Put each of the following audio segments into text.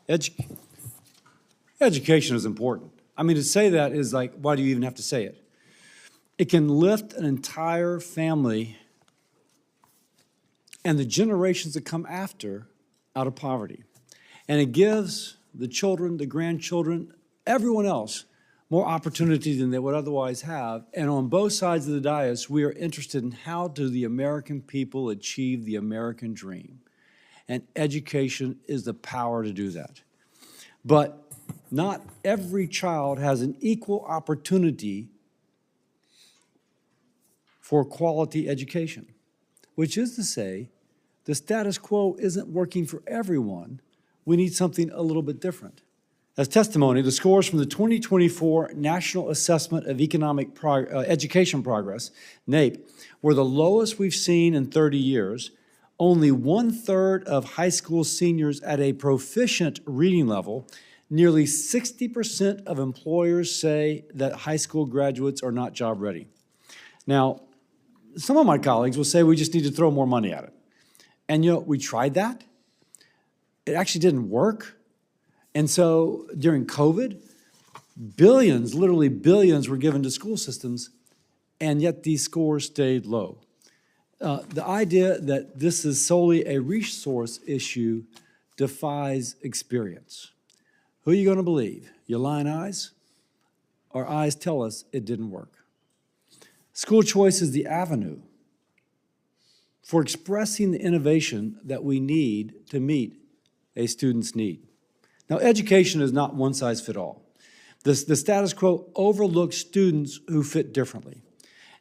Edu- Education is important. I mean, to say that is like, why do you even have to say it? It can lift an entire family and the generations that come after out of poverty. And it gives the children, the grandchildren, everyone else more opportunity than they would otherwise have. And on both sides of the dais, we are interested in how do the American people achieve the American dream. And education is the power to do that. But not every child has an equal opportunity for quality education, which is to say, the status quo isn't working for everyone. We need something a little bit different. As testimony, the scores from the 2024 National Assessment of Economic Education Progress, NAEP, were the lowest we've seen in 30 years. Only 1/3 of high school seniors at a proficient reading level. Nearly 60% of employers say that high school graduates are not job ready. Now, some of my colleagues will say we just need to throw more money at it. And you know, we tried that. It actually didn't work. And so during COVID, billions, literally billions, were given to school systems, and yet these scores stayed low. The idea that this is solely a resource issue defies experience. Who are you going to believe? Your lying eyes? Our eyes tell us it didn't work. School choice is the avenue for expressing the innovation that we need to meet a student's need. Now, education is not one size fits all. The status quo overlooks students who fit differently.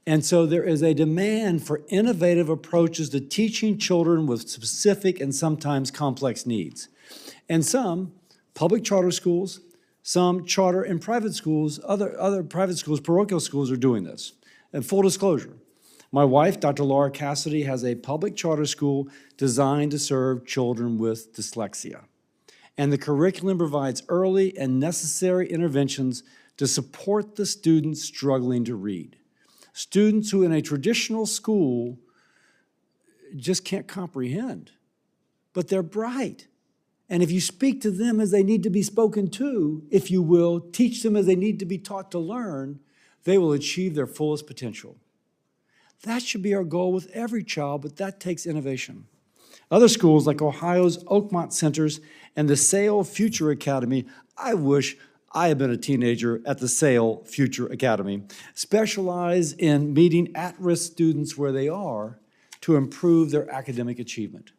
And so there is a demand for innovative approaches to teaching children with specific and sometimes complex needs. And some public charter schools, some charter and private schools, other private schools, parochial schools are doing this. And full disclosure, my wife, Dr. Laura Cassidy, has a public charter school designed to serve children with dyslexia. And the curriculum provides early and necessary interventions to support the students struggling to read. Students who in a traditional school just can't comprehend, but they're bright. And if you speak to them as they need to be spoken to, if you will, teach them as they need to be taught to learn, they will achieve their fullest potential. That should be our goal with every child, but that takes innovation. Other schools like Ohio's Oakmont Centers and the Sale Future Academy, I wish I had been a teenager at the Sale Future Academy, specialize in meeting at-risk students where they are to improve their academic achievement.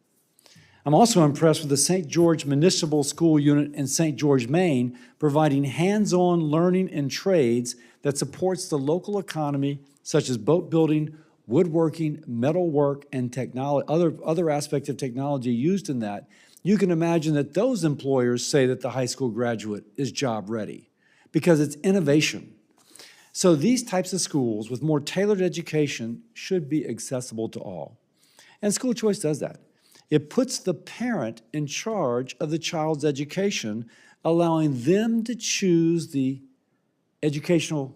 I'm also impressed with the St. George Municipal School Unit in St. George, Maine, providing hands-on learning and trades that supports the local economy, such as boat building, woodworking, metalwork, and technology, other aspects of technology used in that. You can imagine that those employers say that the high school graduate is job ready because it's innovation. So these types of schools with more tailored education should be accessible to all. And school choice does that. It puts the parent in charge of the child's education, allowing them to choose the educational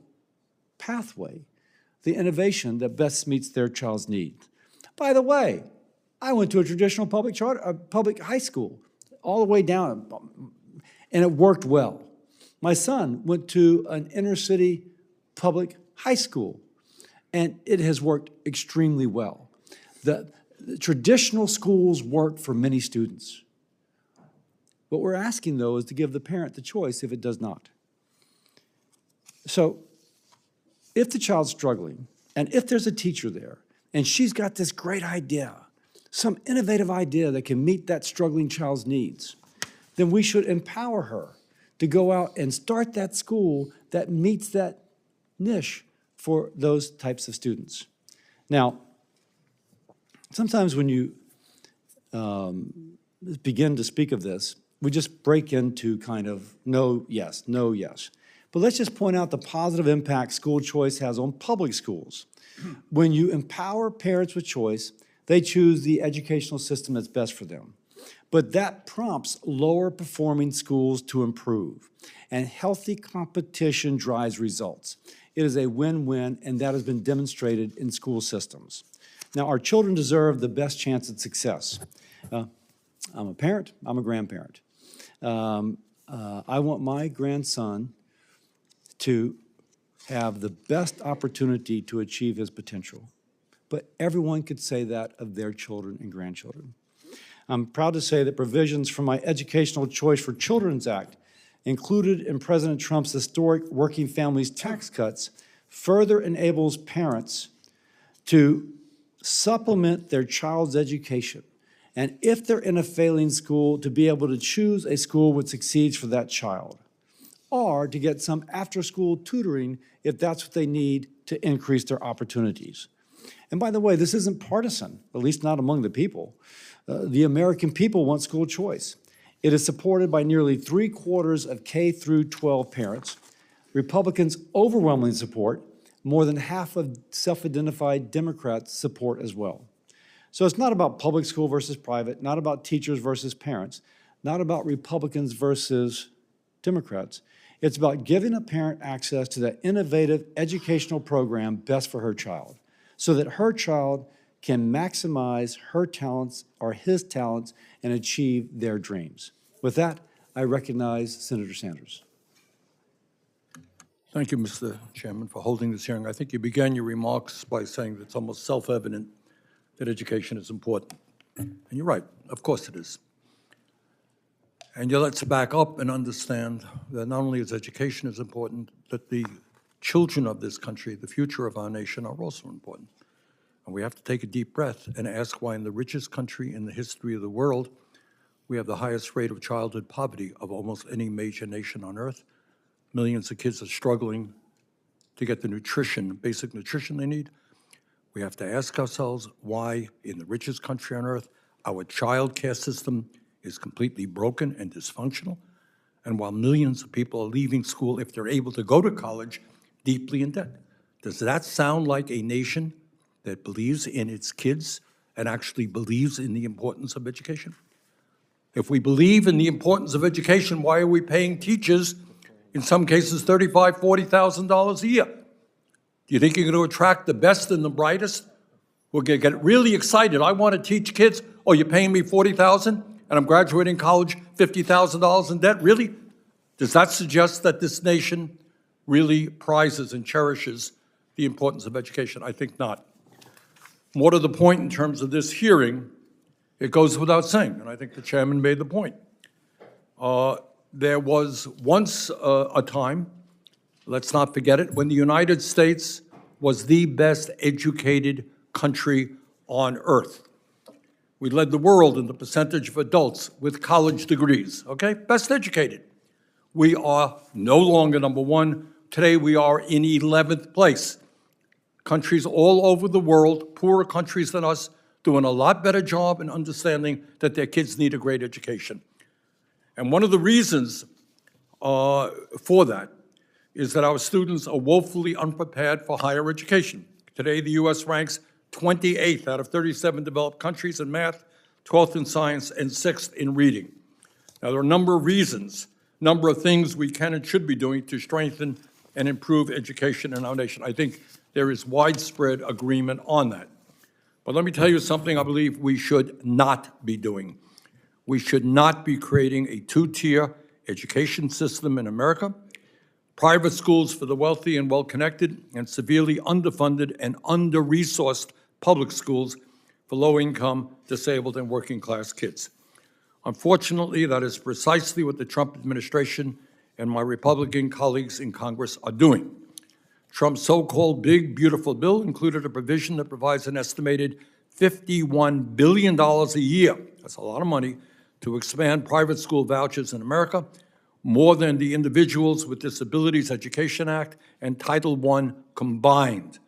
pathway, the innovation that best meets their child's needs. By the way, I went to a traditional public high school all the way down, and it worked well. My son went to an inner city public high school, and it has worked extremely well. The traditional schools work for many students. What we're asking, though, is to give the parent the choice if it does not. So if the child's struggling, and if there's a teacher there, and she's got this great idea, some innovative idea that can meet that struggling child's needs, then we should empower her to go out and start that school that meets that niche for those types of students. Now, sometimes when you begin to speak of this, we just break into kind of no, yes, no, yes. But let's just point out the positive impact school choice has on public schools. When you empower parents with choice, they choose the educational system that's best for them. But that prompts lower performing schools to improve, and healthy competition drives results. It is a win-win, and that has been demonstrated in school systems. Now, our children deserve the best chance at success. I'm a parent, I'm a grandparent. I want my grandson to have the best opportunity to achieve his potential. But everyone could say that of their children and grandchildren. I'm proud to say that provisions from my Educational Choice for Children's Act, included in President Trump's historic Working Families tax cuts, further enables parents to supplement their child's education. And if they're in a failing school, to be able to choose a school which succeeds for that child, or to get some after-school tutoring if that's what they need to increase their opportunities. And by the way, this isn't partisan, at least not among the people. The American people want school choice. It is supported by nearly 3/4 of K through 12 parents. Republicans overwhelmingly support. More than half of self-identified Democrats support as well. So it's not about public school versus private, not about teachers versus parents, not about Republicans versus Democrats. It's about giving a parent access to that innovative educational program best for her child, so that her child can maximize her talents or his talents and achieve their dreams. With that, I recognize Senator Sanders. Thank you, Mr. Chairman, for holding this hearing. I think you began your remarks by saying that it's almost self-evident that education is important. And you're right, of course it is. And yet let's back up and understand that not only is education is important, that the children of this country, the future of our nation, are also important. And we have to take a deep breath and ask why in the richest country in the history of the world, we have the highest rate of childhood poverty of almost any major nation on earth. Millions of kids are struggling to get the nutrition, basic nutrition they need. We have to ask ourselves why in the richest country on earth, our child care system is completely broken and dysfunctional, and while millions of people are leaving school, if they're able to go to college, deeply in debt. Does that sound like a nation that believes in its kids and actually believes in the importance of education? If we believe in the importance of education, why are we paying teachers, in some cases, $35,000, $40,000 a year? Do you think you're going to attract the best and the brightest? We're going to get really excited. I want to teach kids. Oh, you're paying me $40,000 and I'm graduating college, $50,000 in debt? Really? Does that suggest that this nation really prizes and cherishes the importance of education? I think not. More to the point in terms of this hearing, it goes without saying, and I think the chairman made the point. There was once a time, let's not forget it, when the United States was the best educated country on earth. We led the world in the percentage of adults with college degrees, okay? Best educated. We are no longer number one. Today we are in 11th place. Countries all over the world, poorer countries than us, doing a lot better job in understanding that their kids need a great education. And one of the reasons for that is that our students are woefully unprepared for higher education. Today, the U.S. ranks 28th out of 37 developed countries in math, 12th in science, and 6th in reading. Now, there are a number of reasons, number of things we can and should be doing to strengthen and improve education in our nation. I think there is widespread agreement on that. But let me tell you something I believe we should not be doing. We should not be creating a two-tier education system in America. Private schools for the wealthy and well-connected, and severely underfunded and under-resourced public schools for low-income, disabled, and working-class kids. Unfortunately, that is precisely what the Trump administration and my Republican colleagues in Congress are doing. Trump's so-called big, beautiful bill included a provision that provides an estimated $51 billion a year, that's a lot of money, to expand private school vouchers in America, more than the Individuals with Disabilities Education Act and Title I combined.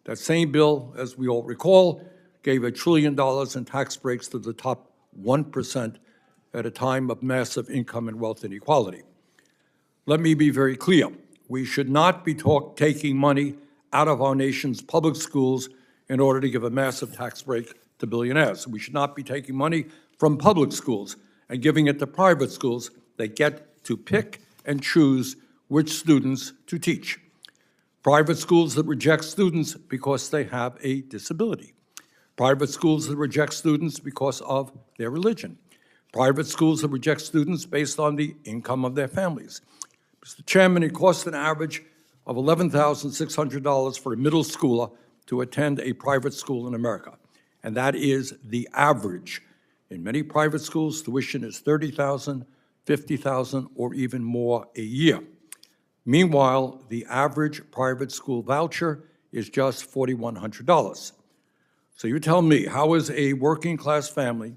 That same bill, as we all recall, gave $1 trillion in tax breaks to the top 1% at a time of massive income and wealth inequality. Let me be very clear. We should not be taking money out of our nation's public schools in order to give a massive tax break to billionaires. We should not be taking money from public schools and giving it to private schools that get to pick and choose which students to teach. Private schools that reject students because they have a disability. Private schools that reject students because of their religion. private schools that reject students based on the income of their families. Mr. Chairman, it costs an average of $11,600 for a middle schooler to attend a private school in America, and that is the average. In many private schools, tuition is $30,000, $50,000, or even more a year. Meanwhile, the average private school voucher is just $4,100. So you tell me, how is a working-class family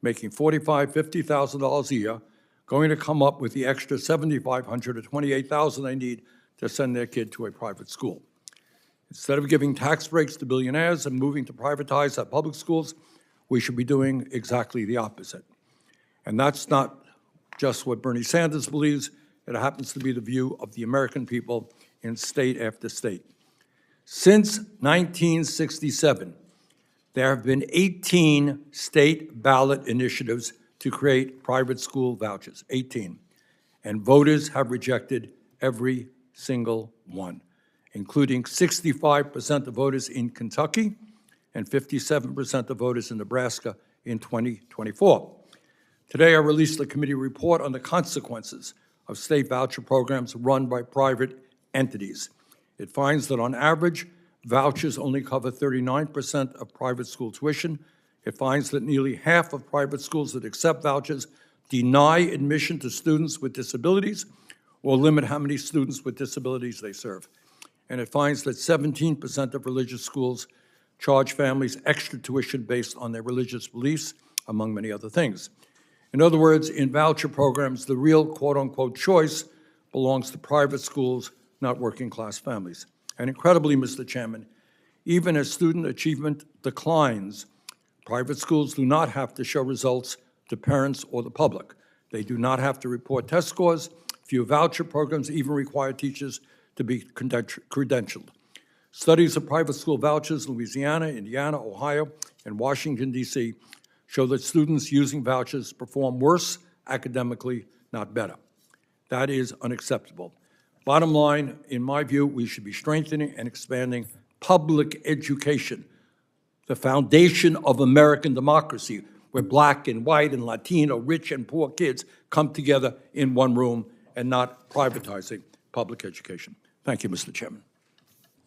making $45,000, $50,000 a year going to come up with the extra $7,500 to $28,000 they need to send their kid to a private school? Instead of giving tax breaks to billionaires and moving to privatize our public schools, we should be doing exactly the opposite. And that's not just what Bernie Sanders believes. It happens to be the view of the American people in state after state. Since 1967, there have been 18 state ballot initiatives to create private school vouchers, 18. And voters have rejected every single one, including 65% of voters in Kentucky and 57% of voters in Nebraska in 2024. Today, I released a committee report on the consequences of state voucher programs run by private entities. It finds that on average, vouchers only cover 39% of private school tuition. It finds that nearly half of private schools that accept vouchers deny admission to students with disabilities or limit how many students with disabilities they serve. And it finds that 17% of religious schools charge families extra tuition based on their religious beliefs, among many other things. In other words, in voucher programs, the real quote-unquote choice belongs to private schools, not working-class families. And incredibly, Mr. Chairman, even as student achievement declines, private schools do not have to show results to parents or the public. They do not have to report test scores. Few voucher programs even require teachers to be credentialed. Studies of private school vouchers in Louisiana, Indiana, Ohio, and Washington, D.C. show that students using vouchers perform worse academically, not better. That is unacceptable. Bottom line, in my view, we should be strengthening and expanding public education, the foundation of American democracy, where Black and white and Latino, rich and poor kids come together in one room, and not privatizing public education. Thank you, Mr. Chairman.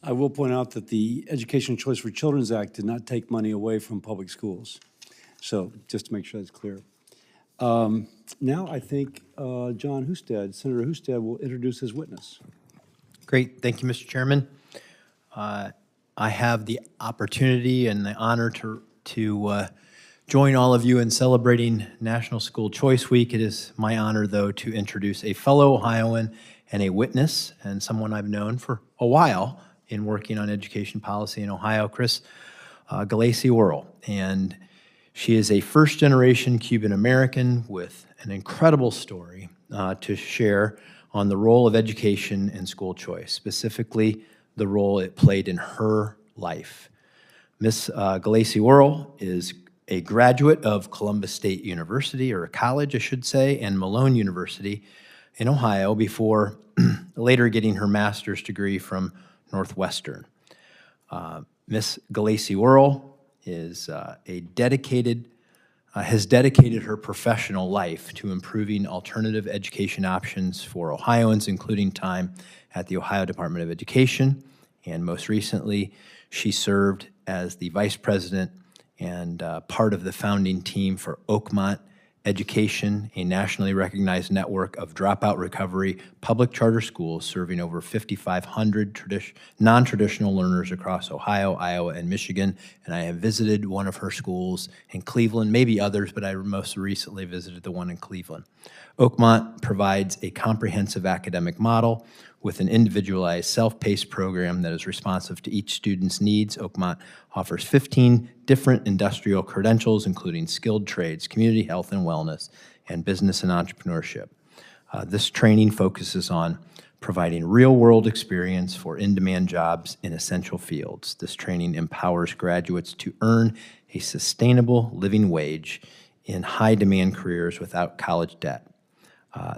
I will point out that the Education Choice for Children's Act did not take money away from public schools. So just to make sure that's clear. Now I think John Husted, Senator Husted, will introduce his witness. Great. Thank you, Mr. Chairman. I have the opportunity and the honor to join all of you in celebrating National School Choice Week. It is my honor, though, to introduce a fellow Ohioan and a witness, and someone I've known for a while in working on education policy in Ohio, Chris Galacy-Worrell. And she is a first-generation Cuban-American with an incredible story to share on the role of education and school choice, specifically the role it played in her life. Ms. Galacy-Worrell is a graduate of Columbus State University, or a college, I should say, and Malone University in Ohio before later getting her master's degree from Northwestern. Ms. Galacy-Worrell is has dedicated her professional life to improving alternative education options for Ohioans, including time at the Ohio Department of Education. And most recently, she served as the vice president and part of the founding team for Oakmont Education, a nationally recognized network of dropout recovery public charter schools serving over 5,500 non-traditional learners across Ohio, Iowa, and Michigan. And I have visited one of her schools in Cleveland, maybe others, but I most recently visited the one in Cleveland. Oakmont provides a comprehensive academic model with an individualized, self-paced program that is responsive to each student's needs. Oakmont offers 15 different industrial credentials, including skilled trades, community health and wellness, and business and entrepreneurship. This training focuses on providing real-world experience for in-demand jobs in essential fields. This training empowers graduates to earn a sustainable living wage in high-demand careers without college debt.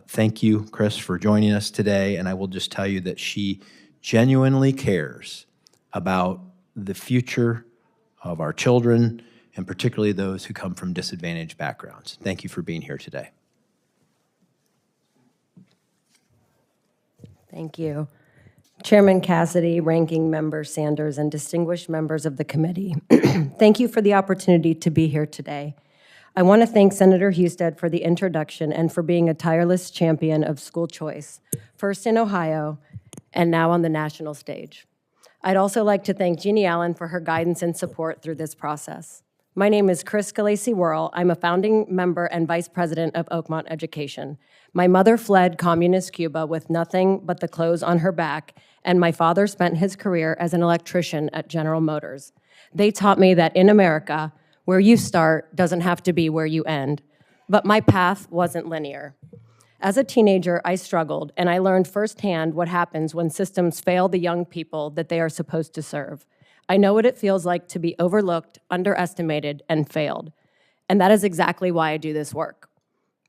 Thank you, Chris, for joining us today, and I will just tell you that she genuinely cares about the future of our children and particularly those who come from disadvantaged backgrounds. Thank you for being here today. Thank you. Chairman Cassidy, Ranking Member Sanders, and distinguished members of the committee, thank you for the opportunity to be here today. I want to thank Senator Husted for the introduction and for being a tireless champion of school choice, first in Ohio and now on the national stage. I'd also like to thank Jeannie Allen for her guidance and support through this process. My name is Chris Scalesi-Worrell. I'm a founding member and vice president of Oakmont Education. My mother fled communist Cuba with nothing but the clothes on her back, and my father spent his career as an electrician at General Motors. They taught me that in America, where you start doesn't have to be where you end. But my path wasn't linear. As a teenager, I struggled, and I learned firsthand what happens when systems fail the young people that they are supposed to serve. I know what it feels like to be overlooked, underestimated, and failed. And that is exactly why I do this work.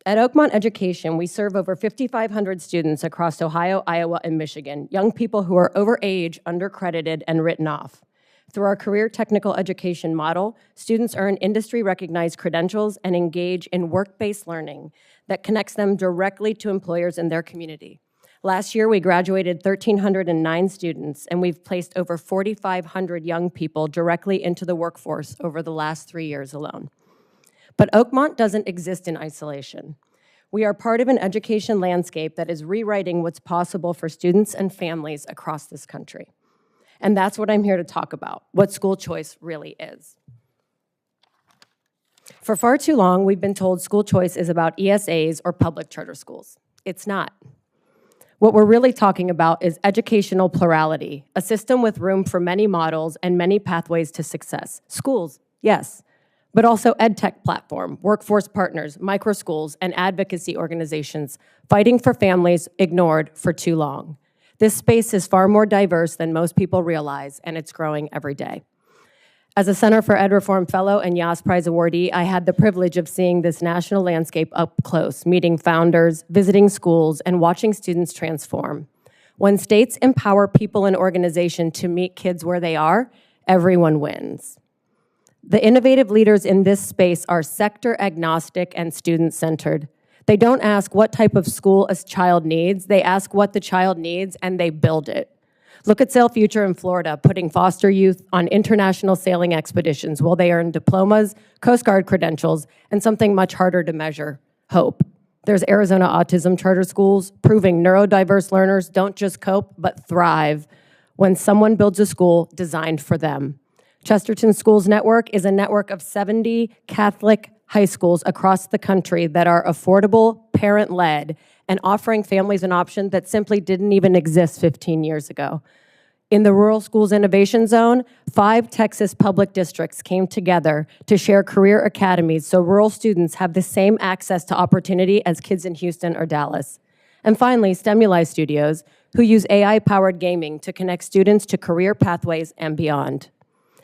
At Oakmont Education, we serve over 5,500 students across Ohio, Iowa, and Michigan, young people who are over age, undercredited, and written off. Through our career technical education model, students earn industry-recognized credentials and engage in work-based learning that connects them directly to employers in their community. Last year, we graduated 1,309 students, and we've placed over 4,500 young people directly into the workforce over the last 3 years alone. But Oakmont doesn't exist in isolation. We are part of an education landscape that is rewriting what's possible for students and families across this country. And that's what I'm here to talk about, what school choice really is. For far too long, we've been told school choice is about ESAs or public charter schools. It's not. What we're really talking about is educational plurality, a system with room for many models and many pathways to success. Schools, yes, but also ed tech platform, workforce partners, micro schools, and advocacy organizations fighting for families ignored for too long. This space is far more diverse than most people realize, and it's growing every day. As a Center for Ed Reform Fellow and Yas Prize awardee, I had the privilege of seeing this national landscape up close, meeting founders, visiting schools, and watching students transform. When states empower people and organizations to meet kids where they are, everyone wins. The innovative leaders in this space are sector agnostic and student-centered. They don't ask what type of school a child needs, they ask what the child needs, and they build it. Look at Sail Future in Florida, putting foster youth on international sailing expeditions while they earn diplomas, Coast Guard credentials, and something much harder to measure, hope. There's Arizona Autism Charter Schools, proving neurodiverse learners don't just cope, but thrive when someone builds a school designed for them. Chesterton Schools Network is a network of 70 Catholic high schools across the country that are affordable, parent-led, and offering families an option that simply didn't even exist 15 years ago. In the Rural Schools Innovation Zone, 5 Texas public districts came together to share career academies so rural students have the same access to opportunity as kids in Houston or Dallas. And finally, Stimuli Studios, who use AI-powered gaming to connect students to career pathways and beyond.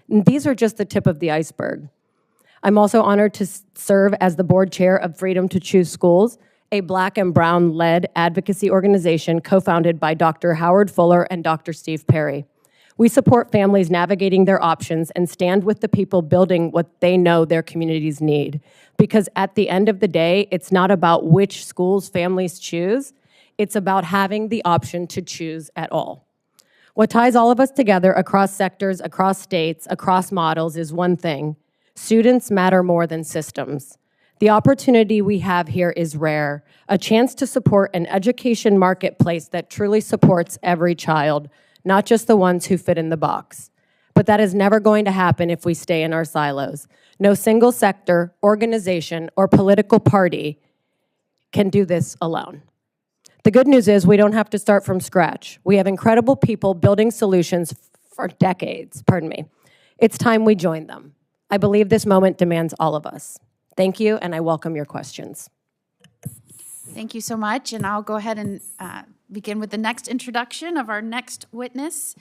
And these are just the tip of the iceberg. I'm also honored to serve as the board chair of Freedom to Choose Schools, a Black and Brown-led advocacy organization co-founded by Dr. Howard Fuller and Dr. Steve Perry. We support families navigating their options and stand with the people building what they know their communities need. Because at the end of the day, it's not about which schools families choose, it's about having the option to choose at all. What ties all of us together across sectors, across states, across models is one thing: students matter more than systems. The opportunity we have here is rare, a chance to support an education marketplace that truly supports every child, not just the ones who fit in the box. But that is never going to happen if we stay in our silos. No single sector, organization, or political party can do this alone. The good news is we don't have to start from scratch. We have incredible people building solutions for decades, It's time we join them. I believe this moment demands all of us. Thank you, and I welcome your questions. Thank you so much, and I'll go ahead and begin with the next introduction of our next witness.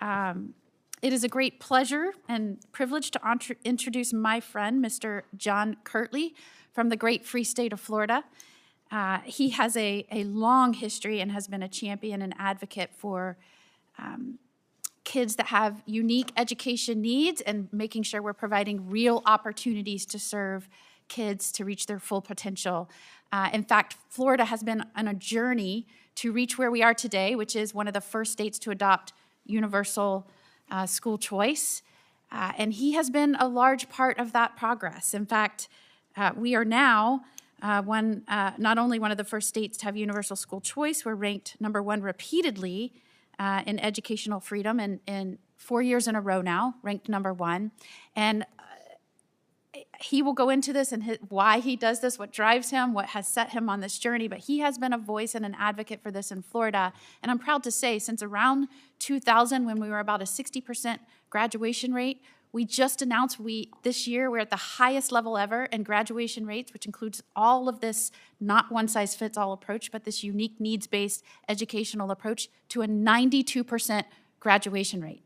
It is a great pleasure and privilege to introduce my friend, Mr. John Kirtley, from the great free state of Florida. He has a long history and has been a champion and advocate for kids that have unique education needs and making sure we're providing real opportunities to serve kids to reach their full potential. In fact, Florida has been on a journey to reach where we are today, which is one of the first states to adopt universal school choice. And he has been a large part of that progress. In fact, we are now not only one of the first states to have universal school choice, we're ranked number one repeatedly in educational freedom in 4 years in a row now, ranked number one. And he will go into this and why he does this, what drives him, what has set him on this journey, but he has been a voice and an advocate for this in Florida. And I'm proud to say, since around 2000, when we were about a 60% graduation rate, we just announced this year we're at the highest level ever in graduation rates, which includes all of this not one-size-fits-all approach, but this unique needs-based educational approach to a 92% graduation rate.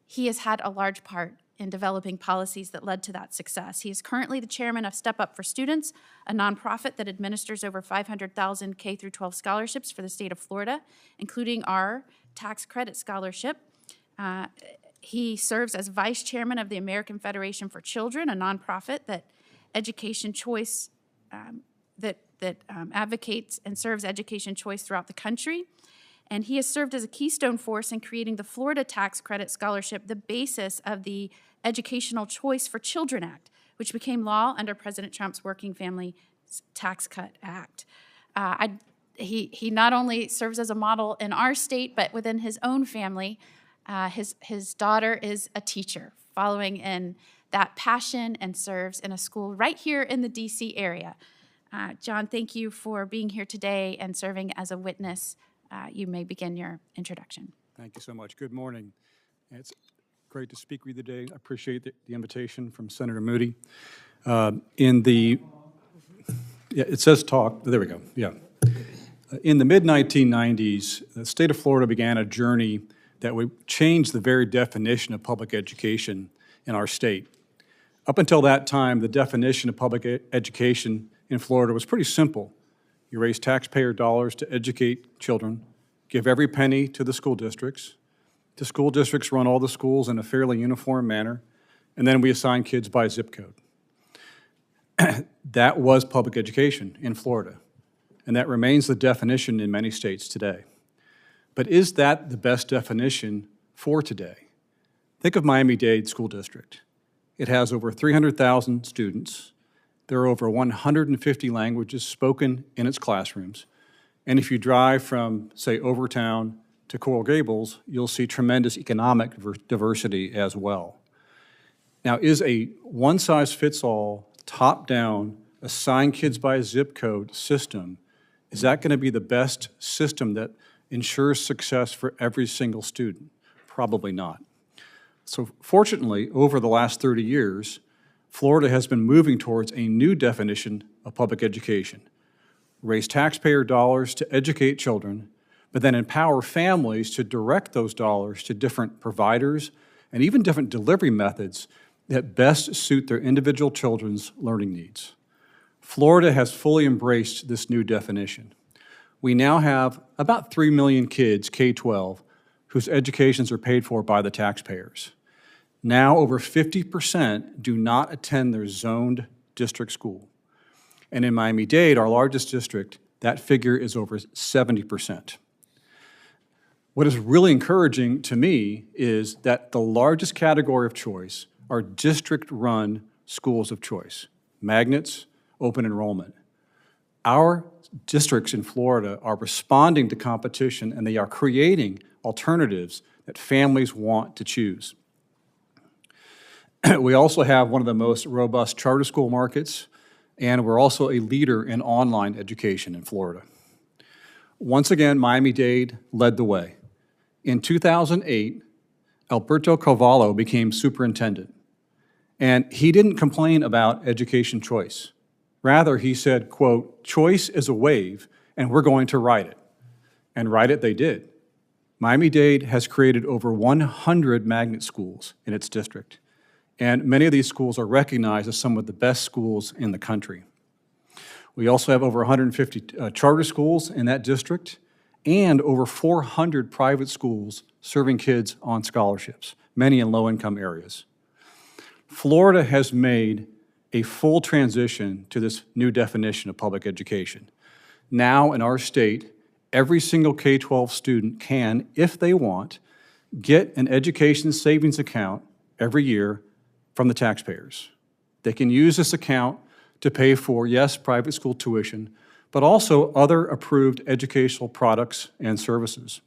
He has had a large part in developing policies that led to that success. He is currently the chairman of Step Up for Students, a nonprofit that administers over 500,000 K-12 scholarships for the state of Florida, including our tax credit scholarship. He serves as vice chairman of the American Federation for Children, a nonprofit that education choice advocates and serves education choice throughout the country. And he has served as a keystone force in creating the Florida Tax Credit Scholarship, the basis of the Educational Choice for Children Act, which became law under President Trump's Working Family Tax Cut Act. He not only serves as a model in our state, but within his own family. His daughter is a teacher, following in that passion, and serves in a school right here in the DC area. John, thank you for being here today and serving as a witness. You may begin your introduction. Thank you so much. Good morning. It's great to speak with you today. I appreciate the invitation from Senator Moody. It says talk. There we go. Yeah. In the mid-1990s, the state of Florida began a journey that would change the very definition of public education in our state. Up until that time, the definition of public education in Florida was pretty simple. You raise taxpayer dollars to educate children, give every penny to the school districts. The school districts run all the schools in a fairly uniform manner, and then we assign kids by zip code. That was public education in Florida, and that remains the definition in many states today. But is that the best definition for today? Think of Miami-Dade School District. It has over 300,000 students. There are over 150 languages spoken in its classrooms. And if you drive from, say, Overtown to Coral Gables, you'll see tremendous economic diversity as well. Now, is a one-size-fits-all, top-down, assign kids by zip code system, is that going to be the best system that ensures success for every single student? Probably not. So fortunately, over the last 30 years, Florida has been moving towards a new definition of public education. Raise taxpayer dollars to educate children, but then empower families to direct those dollars to different providers and even different delivery methods that best suit their individual children's learning needs. Florida has fully embraced this new definition. We now have about 3 million kids, K-12, whose educations are paid for by the taxpayers. Now, over 50% do not attend their zoned district school. And in Miami-Dade, our largest district, that figure is over 70%. What is really encouraging to me is that the largest category of choice are district-run schools of choice, magnets, open enrollment. Our districts in Florida are responding to competition, and they are creating alternatives that families want to choose. We also have one of the most robust charter school markets, and we're also a leader in online education in Florida. Once again, Miami-Dade led the way. In 2008, Alberto Cavallo became superintendent, and he didn't complain about education choice. Rather, he said, quote, "Choice is a wave, and we're going to ride it." And ride it they did. Miami-Dade has created over 100 magnet schools in its district, and many of these schools are recognized as some of the best schools in the country. We also have over 150 charter schools in that district, and over 400 private schools serving kids on scholarships, many in low-income areas. Florida has made a full transition to this new definition of public education. Now, in our state, every single K-12 student can, if they want, get an education savings account every year from the taxpayers. They can use this account to pay for, yes, private school tuition, but also other approved educational products and services.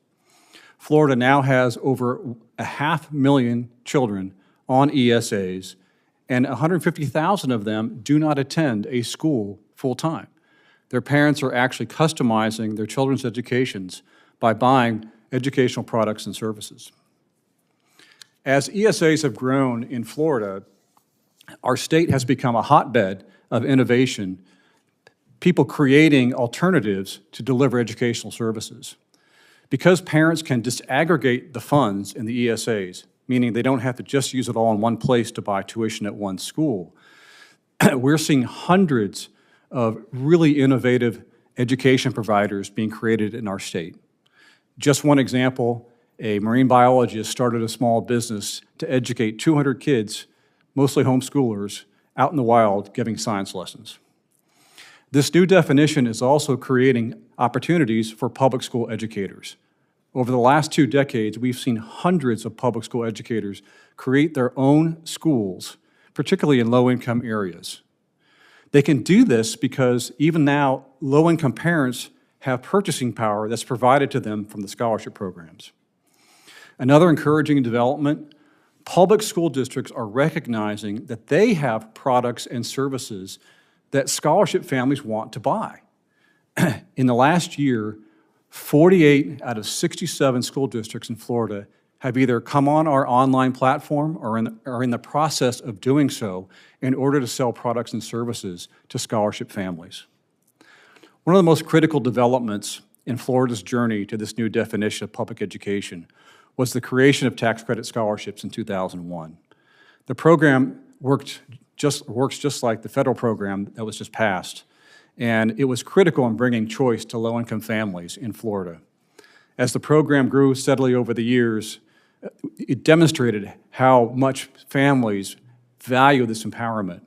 Florida now has over 500,000 children on ESAs, and 150,000 of them do not attend a school full-time. Their parents are actually customizing their children's educations by buying educational products and services. As ESAs have grown in Florida, our state has become a hotbed of innovation, people creating alternatives to deliver educational services. Because parents can disaggregate the funds in the ESAs, meaning they don't have to just use it all in one place to buy tuition at one school, we're seeing hundreds of really innovative education providers being created in our state. Just one example, a marine biologist started a small business to educate 200 kids, mostly homeschoolers, out in the wild giving science lessons. This new definition is also creating opportunities for public school educators. Over the last 2 decades, we've seen hundreds of public school educators create their own schools, particularly in low-income areas. They can do this because even now, low-income parents have purchasing power that's provided to them from the scholarship programs. Another encouraging development, public school districts are recognizing that they have products and services that scholarship families want to buy. In the last year, 48 out of 67 school districts in Florida have either come on our online platform or are in the process of doing so in order to sell products and services to scholarship families. One of the most critical developments in Florida's journey to this new definition of public education was the creation of tax credit scholarships in 2001. The program works just like the federal program that was just passed, and it was critical in bringing choice to low-income families in Florida. As the program grew steadily over the years, it demonstrated how much families value this empowerment.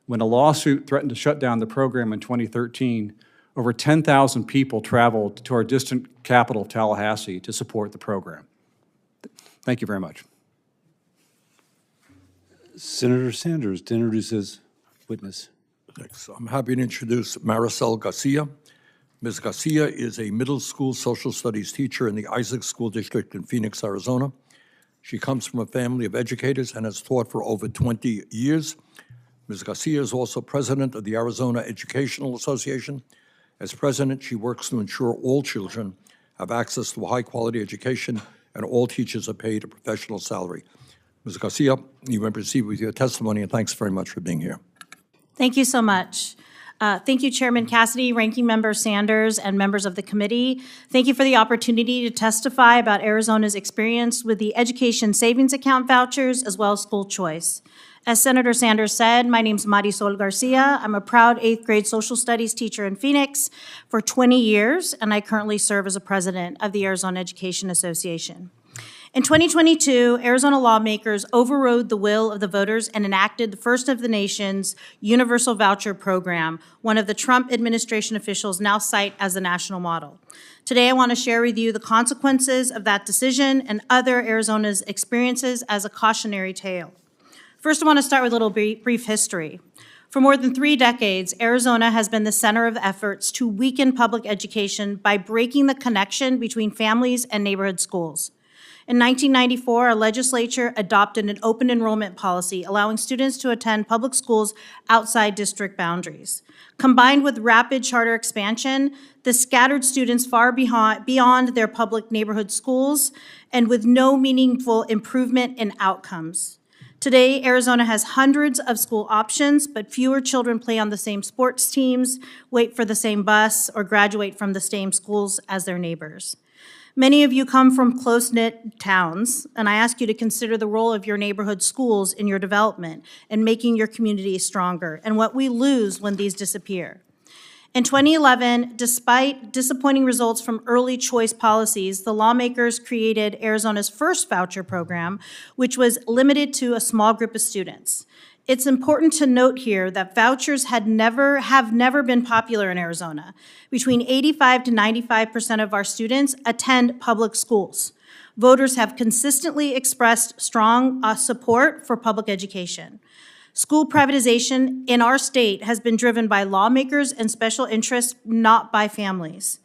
When a lawsuit threatened to shut down the program in 2013, over 10,000 people traveled to our distant capital, Tallahassee, to support the program. Thank you very much. Senator Sanders to introduce his witness. Thanks. I'm happy to introduce Maricel Garcia. Ms. Garcia is a middle school social studies teacher in the Isaac School District in Phoenix, Arizona. She comes from a family of educators and has taught for over 20 years. Ms. Garcia is also president of the Arizona Educational Association. As president, she works to ensure all children have access to a high-quality education and all teachers are paid a professional salary. Ms. Garcia, you may proceed with your testimony, and thanks very much for being here. Thank you so much. Thank you, Chairman Cassidy, Ranking Member Sanders, and members of the committee. Thank you for the opportunity to testify about Arizona's experience with the Education Savings Account vouchers as well as school choice. As Senator Sanders said, my name is Maricel Garcia. I'm a proud 8th grade social studies teacher in Phoenix for 20 years, and I currently serve as a president of the Arizona Education Association. In 2022, Arizona lawmakers overrode the will of the voters and enacted the first of the nation's universal voucher program, one of the Trump administration officials now cite as the national model. Today, I want to share with you the consequences of that decision and other Arizona's experiences as a cautionary tale. First, I want to start with a little brief history. For more than 3 decades, Arizona has been the center of efforts to weaken public education by breaking the connection between families and neighborhood schools. In 1994, our legislature adopted an open enrollment policy allowing students to attend public schools outside district boundaries. Combined with rapid charter expansion, this scattered students far beyond their public neighborhood schools and with no meaningful improvement in outcomes. Today, Arizona has hundreds of school options, but fewer children play on the same sports teams, wait for the same bus, or graduate from the same schools as their neighbors. Many of you come from close-knit towns, and I ask you to consider the role of your neighborhood schools in your development and making your community stronger, and what we lose when these disappear. In 2011, despite disappointing results from early choice policies, the lawmakers created Arizona's first voucher program, which was limited to a small group of students. It's important to note here that vouchers have never been popular in Arizona. Between 85 to 95% of our students attend public schools. Voters have consistently expressed strong support for public education. School privatization in our state has been driven by lawmakers and special interests, not by families.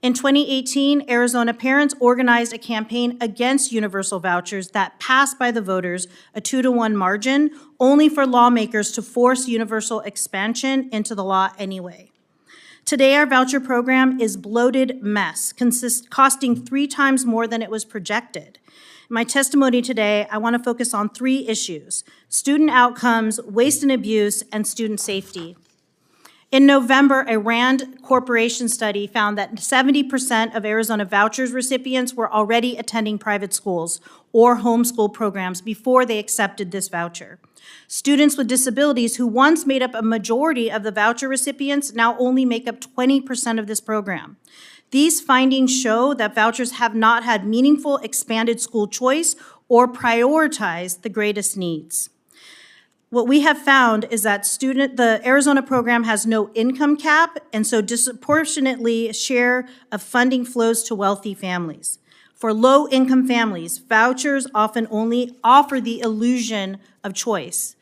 In 2018, Arizona parents organized a campaign against universal vouchers that passed by the voters, a 2-to-1 margin, only for lawmakers to force universal expansion into the law anyway. Today, our voucher program is bloated mess, costing 3 times more than it was projected. In my testimony today, I want to focus on 3 issues: student outcomes, waste and abuse, and student safety. In November, a RAND Corporation study found that 70% of Arizona vouchers recipients were already attending private schools or homeschool programs before they accepted this voucher. Students with disabilities who once made up a majority of the voucher recipients now only make up 20% of this program. These findings show that vouchers have not had meaningful expanded school choice or prioritized the greatest needs. What we have found is that the Arizona program has no income cap, and so disproportionately a share of funding flows to wealthy families. For low-income families, vouchers often only offer the illusion of choice.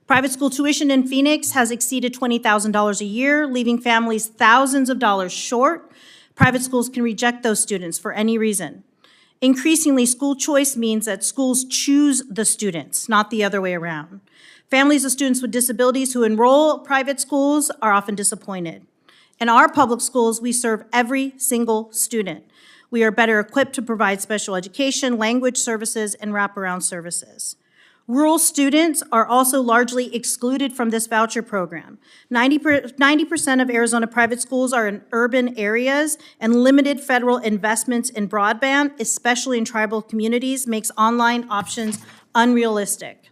Private school tuition in Phoenix has exceeded $20,000 a year, leaving families thousands of dollars short. Private schools can reject those students for any reason. Increasingly, school choice means that schools choose the students, not the other way around. Families of students with disabilities who enroll at private schools are often disappointed. In our public schools, we serve every single student. We are better equipped to provide special education, language services, and wraparound services. Rural students are also largely excluded from this voucher program. 90% of Arizona private schools are in urban areas, and limited federal investments in broadband, especially in tribal communities, makes online options unrealistic.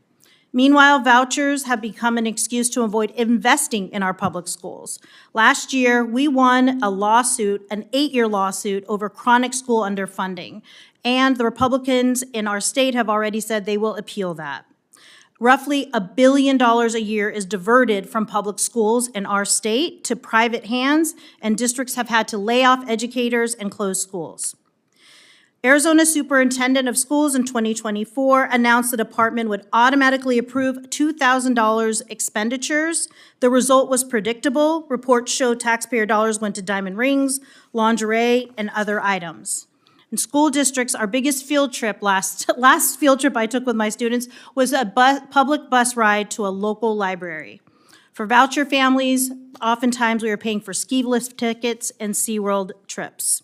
Meanwhile, vouchers have become an excuse to avoid investing in our public schools. Last year, we won a lawsuit, an 8-year lawsuit, over chronic school underfunding, and the Republicans in our state have already said they will appeal that. Roughly $1 billion a year is diverted from public schools in our state to private hands, and districts have had to lay off educators and close schools. Arizona's superintendent of schools in 2024 announced the department would automatically approve $2,000 expenditures. The result was predictable. Reports showed taxpayer dollars went to diamond rings, lingerie, and other items. In school districts, our biggest field trip, last field trip I took with my students, was a public bus ride to a local library. For voucher families, oftentimes we were paying for ski lift tickets and SeaWorld trips.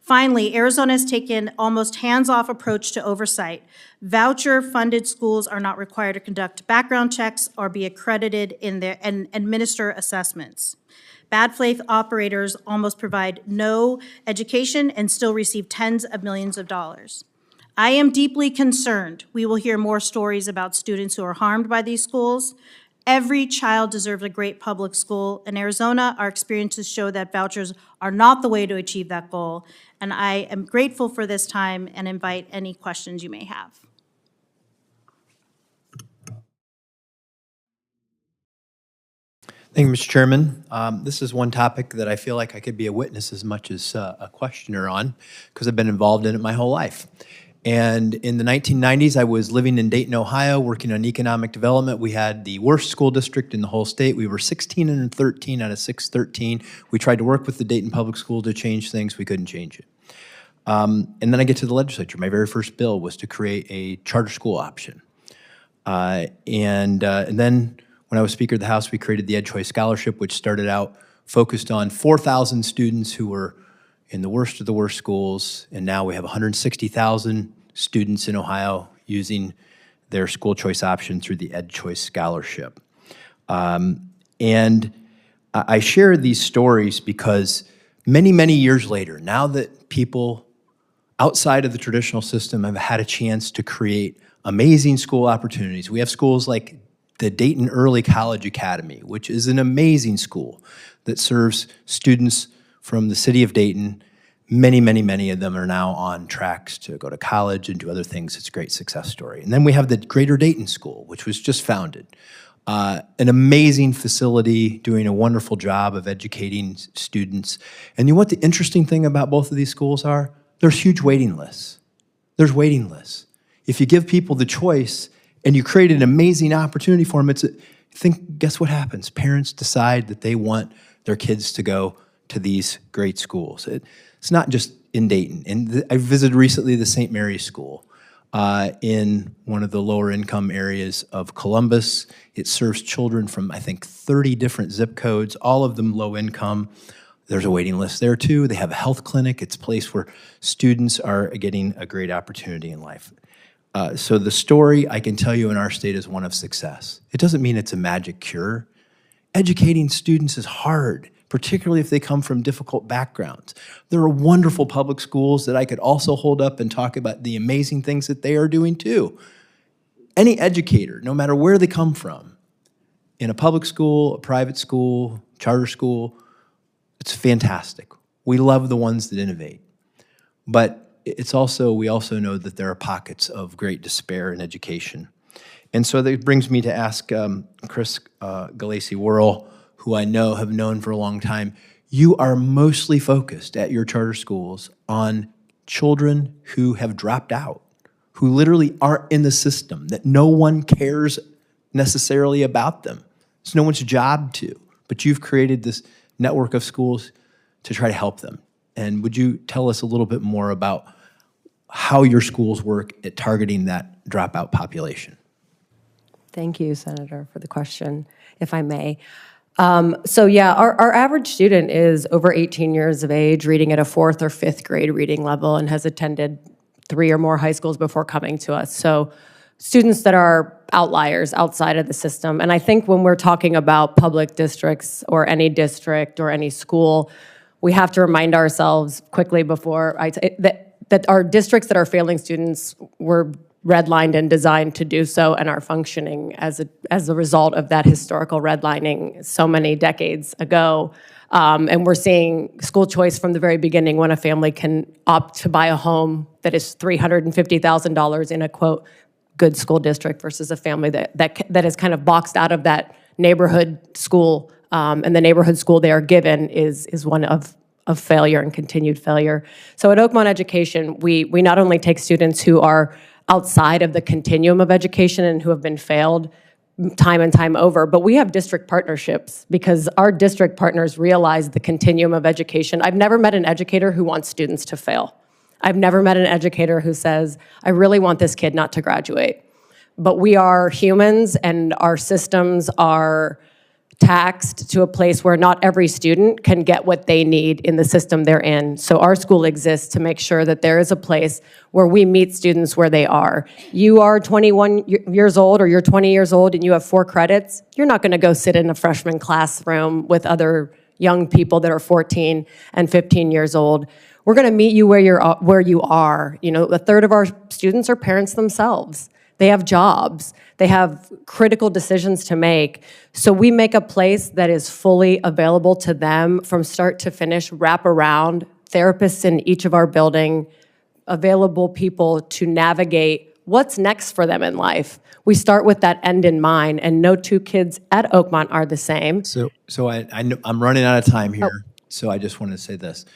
Finally, Arizona has taken almost hands-off approach to oversight. Voucher-funded schools are not required to conduct background checks or be accredited and administer assessments. Bad faith operators almost provide no education and still receive tens of millions of dollars. I am deeply concerned we will hear more stories about students who are harmed by these schools. Every child deserves a great public school. In Arizona, our experiences show that vouchers are not the way to achieve that goal, and I am grateful for this time and invite any questions you may have. Thank you, Mr. Chairman. This is one topic that I feel like I could be a witness as much as a questioner on, because I've been involved in it my whole life. And in the 1990s, I was living in Dayton, Ohio, working on economic development. We had the worst school district in the whole state. We were 16 and 13 out of 613. We tried to work with the Dayton Public School to change things. We couldn't change it. And then I get to the legislature. My very first bill was to create a charter school option. And then when I was Speaker of the House, we created the Ed Choice Scholarship, which started out focused on 4,000 students who were in the worst of the worst schools, and now we have 160,000 students in Ohio using their school choice option through the Ed Choice Scholarship. And I share these stories because many, many years later, now that people outside of the traditional system have had a chance to create amazing school opportunities, we have schools like the Dayton Early College Academy, which is an amazing school that serves students from the city of Dayton. Many of them are now on tracks to go to college and do other things. It's a great success story. And then we have the Greater Dayton School, which was just founded. An amazing facility, doing a wonderful job of educating students. And you know what the interesting thing about both of these schools are? There's huge waiting lists. There's waiting lists. If you give people the choice and you create an amazing opportunity for them, guess what happens? Parents decide that they want their kids to go to these great schools. It's not just in Dayton. And I visited recently the St. Mary's School in one of the lower income areas of Columbus. It serves children from, I think, 30 different zip codes, all of them low income. There's a waiting list there too. They have a health clinic. It's a place where students are getting a great opportunity in life. So the story I can tell you in our state is one of success. It doesn't mean it's a magic cure. Educating students is hard, particularly if they come from difficult backgrounds. There are wonderful public schools that I could also hold up and talk about the amazing things that they are doing too. Any educator, no matter where they come from, in a public school, a private school, charter school, it's fantastic. We love the ones that innovate. But we also know that there are pockets of great despair in education. And so that brings me to ask Chris Galassi-Worrell, who I have known for a long time. You are mostly focused at your charter schools on children who have dropped out, who literally aren't in the system, that no one cares necessarily about them. It's no one's job to, but you've created this network of schools to try to help them. And would you tell us a little bit more about how your schools work at targeting that dropout population? Thank you, Senator, for the question, if I may. Our average student is over 18 years of age, reading at a 4th or 5th grade reading level, and has attended 3 or more high schools before coming to us. So students that are outliers outside of the system. And I think when we're talking about public districts or any district or any school, we have to remind ourselves quickly before that our districts that are failing students were redlined and designed to do so and are functioning as a result of that historical redlining so many decades ago. And we're seeing school choice from the very beginning when a family can opt to buy a home that is $350,000 in a, quote, good school district versus a family that is kind of boxed out of that neighborhood school. And the neighborhood school they are given is one of failure and continued failure. So at Oakmont Education, we not only take students who are outside of the continuum of education and who have been failed time and time over, but we have district partnerships because our district partners realize the continuum of education. I've never met an educator who wants students to fail. I've never met an educator who says, I really want this kid not to graduate. But we are humans and our systems are taxed to a place where not every student can get what they need in the system they're in. So our school exists to make sure that there is a place where we meet students where they are. You are 21 years old or you're 20 years old and you have 4 credits, you're not gonna go sit in a freshman classroom with other young people that are 14 and 15 years old. We're gonna meet you where you are. You know, a third of our students are parents themselves. They have jobs. They have critical decisions to make. So we make a place that is fully available to them from start to finish, wrap around, therapists in each of our building, available people to navigate what's next for them in life. We start with that end in mind, and no 2 kids at Oakmont are the same. So I know I'm running out of time here, so I just wanted to say this.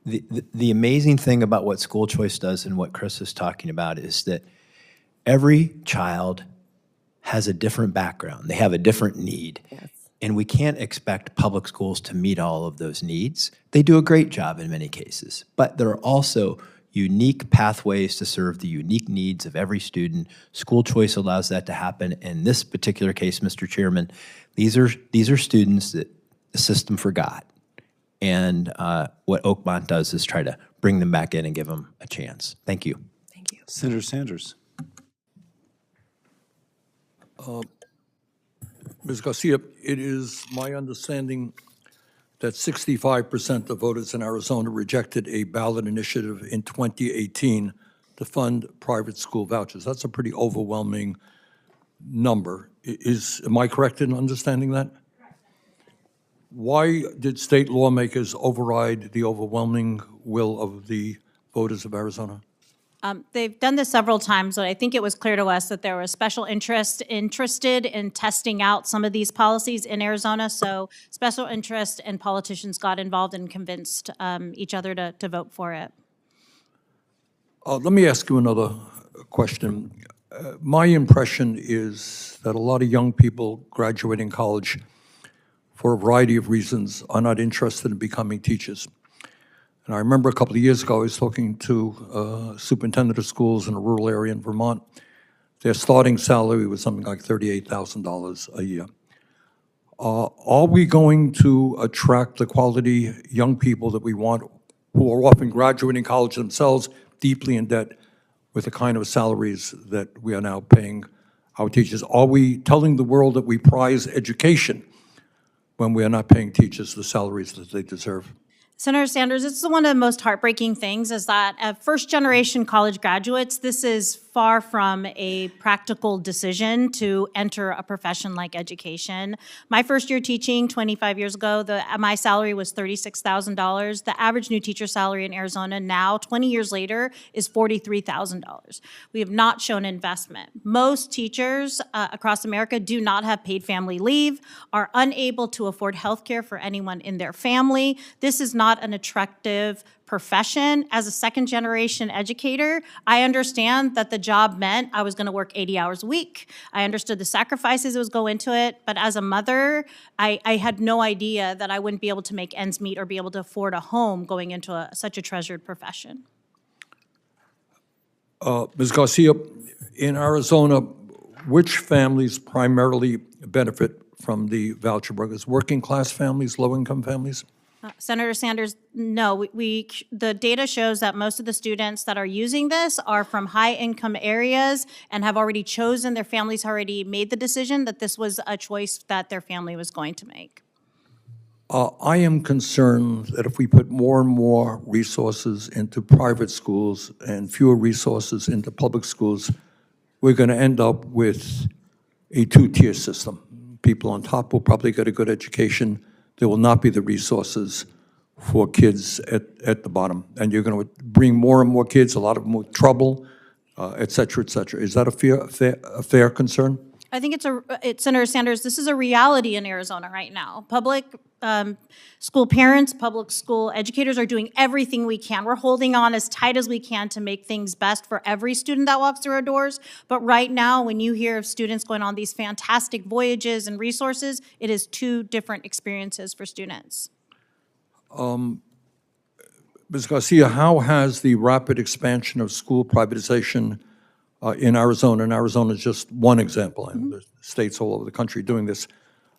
The amazing thing about what school choice does and what Chris is talking about is that every child has a different background. They have a different need. Yes. And we can't expect public schools to meet all of those needs. They do a great job in many cases, but there are also unique pathways to serve the unique needs of every student. School choice allows that to happen. In this particular case, Mr. Chairman, these are students that the system forgot. And what Oakmont does is try to bring them back in and give them a chance. Thank you. Thank you. Senator Sanders. Ms. Garcia, it is my understanding that 65% of voters in Arizona rejected a ballot initiative in 2018 to fund private school vouchers. That's a pretty overwhelming number. Am I correct in understanding that? Why did state lawmakers override the overwhelming will of the voters of Arizona? They've done this several times, but I think it was clear to us that there was special interested in testing out some of these policies in Arizona. So special interest and politicians got involved and convinced each other to vote for it. Let me ask you another question. My impression is that a lot of young people graduating college, for a variety of reasons, are not interested in becoming teachers. And I remember a couple of years ago, I was talking to a superintendent of schools in a rural area in Vermont. Their starting salary was something like $38,000 a year. Are we going to attract the quality young people that we want, who are often graduating college themselves, deeply in debt, with the kind of salaries that we are now paying our teachers? Are we telling the world that we prize education when we are not paying teachers the salaries that they deserve? Senator Sanders, it's one of the most heartbreaking things is that first-generation college graduates, this is far from a practical decision to enter a profession like education. My first year teaching 25 years ago, my salary was $36,000. The average new teacher salary in Arizona now, 20 years later, is $43,000. We have not shown investment. Most teachers across America do not have paid family leave, are unable to afford health care for anyone in their family. This is not an attractive profession. As a second-generation educator, I understand that the job meant I was going to work 80 hours a week. I understood the sacrifices that was go into it, but as a mother, I had no idea that I wouldn't be able to make ends meet or be able to afford a home going into such a treasured profession. Ms. Garcia, in Arizona, which families primarily benefit from the voucher programs? Working-class families, low-income families? Senator Sanders, no. The data shows that most of the students that are using this are from high-income areas and have already chosen, their families already made the decision that this was a choice that their family was going to make. I am concerned that if we put more and more resources into private schools and fewer resources into public schools, we're going to end up with a two-tier system. People on top will probably get a good education. There will not be the resources for kids at the bottom. And you're going to bring more and more kids, a lot of them with trouble, et cetera, et cetera. Is that a fair concern? I think Senator Sanders, this is a reality in Arizona right now. Public school parents, public school educators are doing everything we can. We're holding on as tight as we can to make things best for every student that walks through our doors. But right now, when you hear of students going on these fantastic voyages and resources, it is two different experiences for students. Ms. Garcia, how has the rapid expansion of school privatization in Arizona, and Arizona is just one example, and there's states all over the country doing this,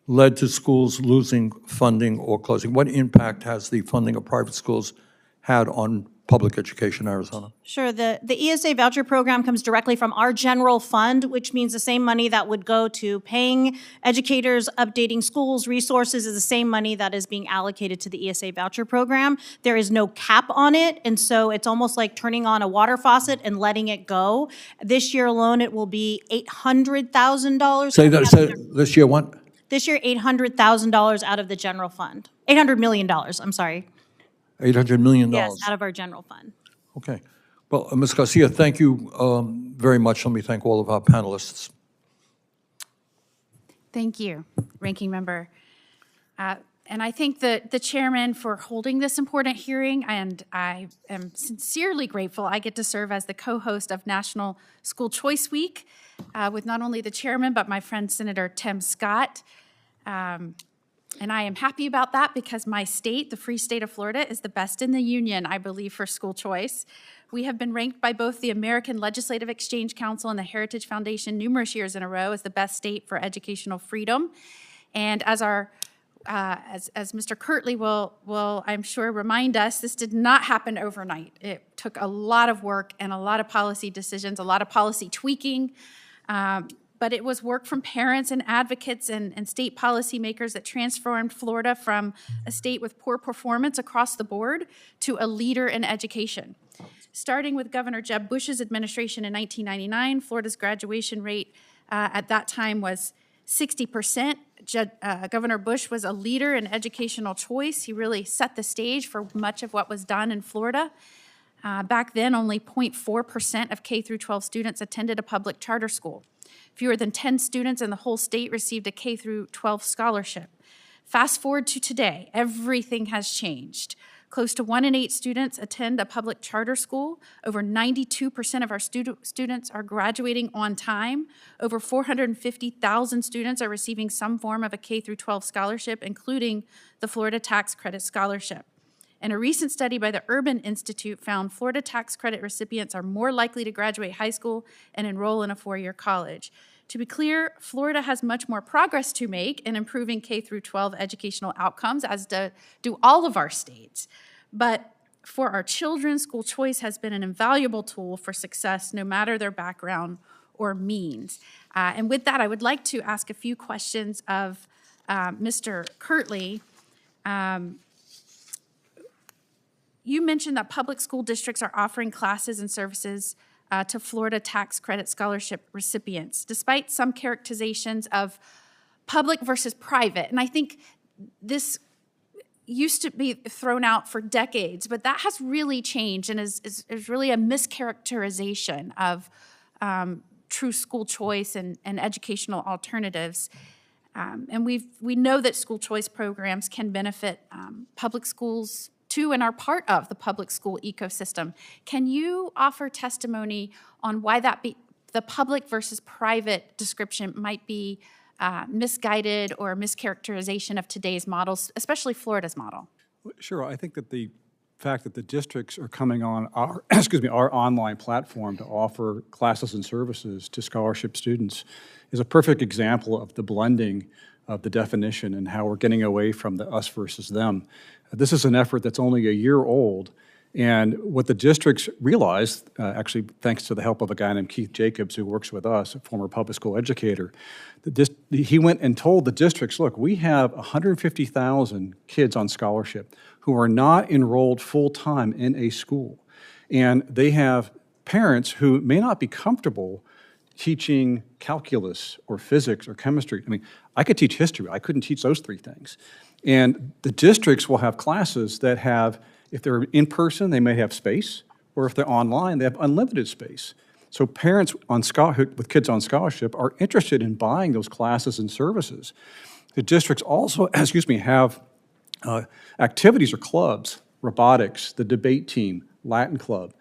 led to schools losing funding or closing? What impact has the funding of private schools had on public education in Arizona? Sure. The ESA voucher program comes directly from our general fund, which means the same money that would go to paying educators, updating schools, resources is the same money that is being allocated to the ESA voucher program. There is no cap on it, and so it's almost like turning on a water faucet and letting it go. This year alone, it will be $800,000. Say this year what? This year, $800,000 out of the general fund. $800 million, I'm sorry. $800 million? Yes, out of our general fund. Okay. Well, Ms. Garcia, thank you very much. Let me thank all of our panelists. Thank you, Ranking Member. And I thank the chairman for holding this important hearing, and I am sincerely grateful I get to serve as the co-host of National School Choice Week with not only the chairman, but my friend Senator Tim Scott. And I am happy about that because my state, the free state of Florida, is the best in the union, I believe, for school choice. We have been ranked by both the American Legislative Exchange Council and the Heritage Foundation numerous years in a row as the best state for educational freedom. And as Mr. Kirtley will, I'm sure, remind us, this did not happen overnight. It took a lot of work and a lot of policy decisions, a lot of policy tweaking, but it was work from parents and advocates and state policymakers that transformed Florida from a state with poor performance across the board to a leader in education. Starting with Governor Jeb Bush's administration in 1999, Florida's graduation rate at that time was 60%. Governor Bush was a leader in educational choice. He really set the stage for much of what was done in Florida. Back then, only 0.4% of K through 12 students attended a public charter school. Fewer than 10 students in the whole state received a K through 12 scholarship. Fast forward to today, everything has changed. Close to 1 in 8 students attend a public charter school. Over 92% of our students are graduating on time. Over 450,000 students are receiving some form of a K through 12 scholarship, including the Florida Tax Credit Scholarship. And a recent study by the Urban Institute found Florida tax credit recipients are more likely to graduate high school and enroll in a 4-year college. To be clear, Florida has much more progress to make in improving K through 12 educational outcomes, as do all of our states. But for our children, school choice has been an invaluable tool for success, no matter their background or means. And with that, I would like to ask a few questions of Mr. Kirtley. You mentioned that public school districts are offering classes and services to Florida tax credit scholarship recipients, despite some characterizations of public versus private. And I think this used to be thrown out for decades, but that has really changed and is really a mischaracterization of true school choice and educational alternatives. And we know that school choice programs can benefit public schools too and are part of the public school ecosystem. Can you offer testimony on why the public versus private description might be misguided or mischaracterization of today's models, especially Florida's model? Sure. I think that the fact that the districts are coming on our, our online platform to offer classes and services to scholarship students is a perfect example of the blending of the definition and how we're getting away from the us versus them. This is an effort that's only a year old, and what the districts realized, actually thanks to the help of a guy named Keith Jacobs who works with us, a former public school educator, he went and told the districts, look, we have 150,000 kids on scholarship who are not enrolled full-time in a school, and they have parents who may not be comfortable teaching calculus or physics or chemistry. I mean, I could teach history. I couldn't teach those 3 things. And the districts will have classes that have, if they're in person, they may have space, or if they're online, they have unlimited space. So parents with kids on scholarship are interested in buying those classes and services. The districts also, have activities or clubs, robotics, the debate team, Latin club,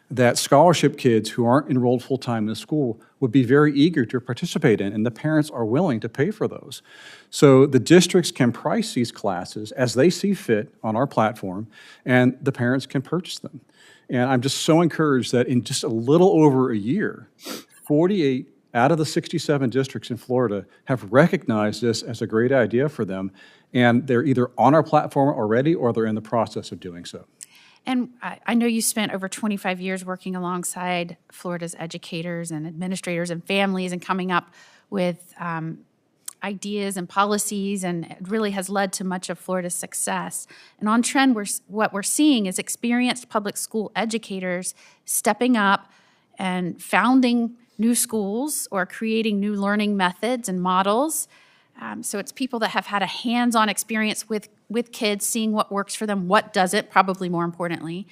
that scholarship kids who aren't enrolled full-time in the school would be very eager to participate in, and the parents are willing to pay for those. So the districts can price these classes as they see fit on our platform, and the parents can purchase them. And I'm just so encouraged that in just a little over a year, 48 out of the 67 districts in Florida have recognized this as a great idea for them, and they're either on our platform already or they're in the process of doing so. And I know you spent over 25 years working alongside Florida's educators and administrators and families and coming up with ideas and policies, and it really has led to much of Florida's success. And on trend, what we're seeing is experienced public school educators stepping up and founding new schools or creating new learning methods and models. So it's people that have had a hands-on experience with kids, seeing what works for them, what doesn't, probably more importantly.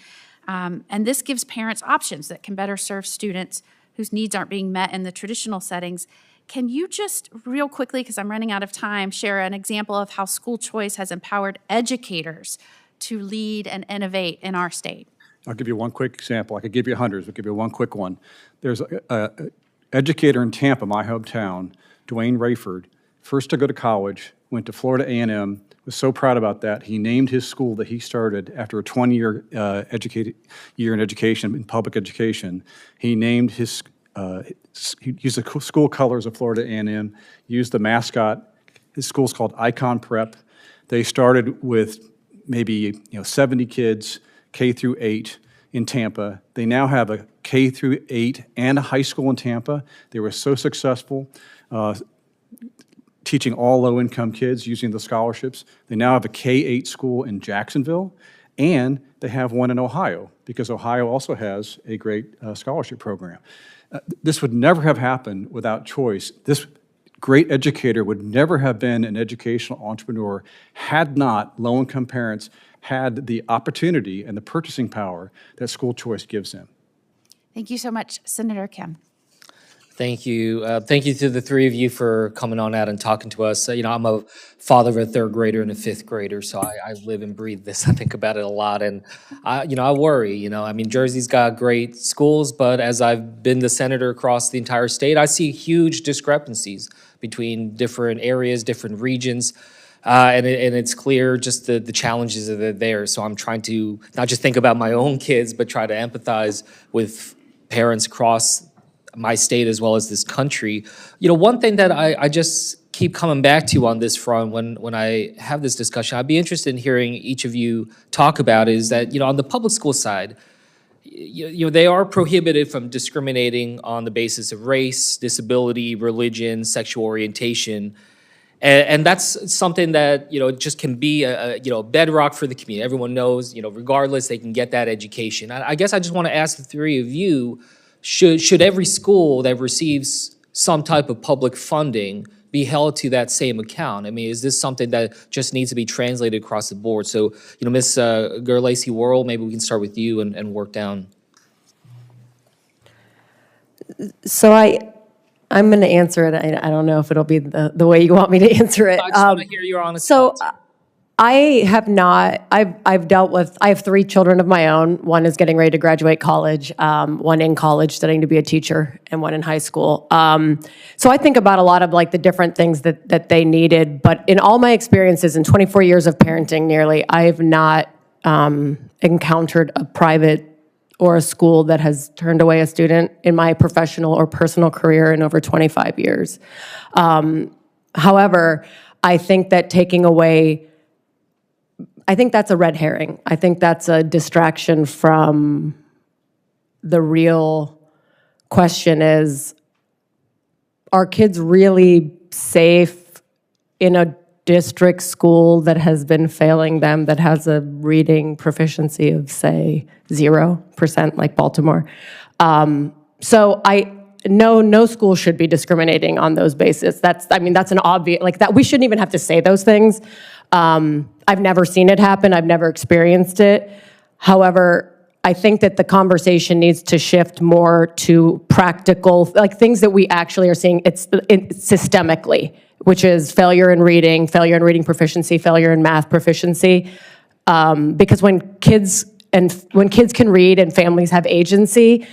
And this gives parents options that can better serve students whose needs aren't being met in the traditional settings. Can you just real quickly, because I'm running out of time, share an example of how school choice has empowered educators to lead and innovate in our state? I'll give you one quick example. I could give you hundreds, but I'll give you one quick one. There's an educator in Tampa, my hometown, Dwayne Rayford, first to go to college, went to Florida A&M, was so proud about that. He named his school that he started after a 20-year year in education, in public education. He named his, he used the school colors of Florida A&M, used the mascot. His school's called Icon Prep. They started with maybe 70 kids, K through 8 in Tampa. They now have a K through 8 and a high school in Tampa. They were so successful. Teaching all low-income kids using the scholarships. They now have a K-8 school in Jacksonville, and they have one in Ohio, because Ohio also has a great scholarship program. This would never have happened without choice. This great educator would never have been an educational entrepreneur had not low-income parents had the opportunity and the purchasing power that school choice gives them. Thank you so much, Senator Kim. Thank you. Thank you to the three of you for coming on out and talking to us. I'm a father of a third grader and a fifth grader, so I live and breathe this. I think about it a lot, and I worry. Jersey's got great schools, but as I've been the senator across the entire state, I see huge discrepancies between different areas, different regions. And it's clear just the challenges that are there. So I'm trying to not just think about my own kids, but try to empathize with parents across my state as well as this country. One thing that I just keep coming back to on this front when I have this discussion, I'd be interested in hearing each of you talk about is that, on the public school side, they are prohibited from discriminating on the basis of race, disability, religion, sexual orientation. And that's something that, just can be a bedrock for the community. Everyone knows, regardless, they can get that education. I guess I just want to ask the three of you, should every school that receives some type of public funding be held to that same account? Is this something that just needs to be translated across the board? So, Ms. Gerlacy-Worrell, maybe we can start with you and work down. So I'm going to answer it. I don't know if it'll be the way you want me to answer it. I just want to hear your honest So thoughts. I have not, I've dealt with, I have 3 children of my own. One is getting ready to graduate college, one in college studying to be a teacher, and one in high school. So I think about a lot of the different things that they needed, but in all my experiences in 24 years of parenting nearly, I have not encountered a private or a school that has turned away a student in my professional or personal career in over 25 years. However, I think that taking away, I think that's a red herring. I think that's a distraction from the real question is, are kids really safe in a district school that has been failing them, that has a reading proficiency of, say, 0%, like Baltimore? So no school should be discriminating on those bases. That's an obvious, that we shouldn't even have to say those things. I've never seen it happen. I've never experienced it. However, I think that the conversation needs to shift more to practical, things that we actually are seeing systemically, which is failure in reading proficiency, failure in math proficiency. Because when kids can read and families have agency,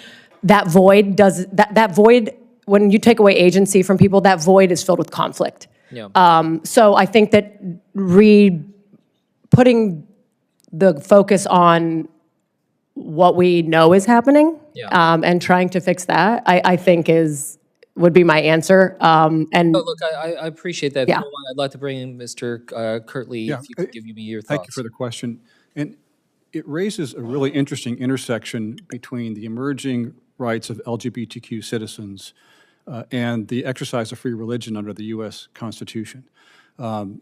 that void, when you take away agency from people, that void is filled with conflict. Yeah. So I think that putting the focus on what we know is happening, and trying to fix that, I think would be my answer. And look, I appreciate that. Yeah. I'd like to bring in Mr. Kirtley, if you could give me your thoughts. Thank you for the question. And it raises a really interesting intersection between the emerging rights of LGBTQ citizens and the exercise of free religion under the U.S. Constitution. And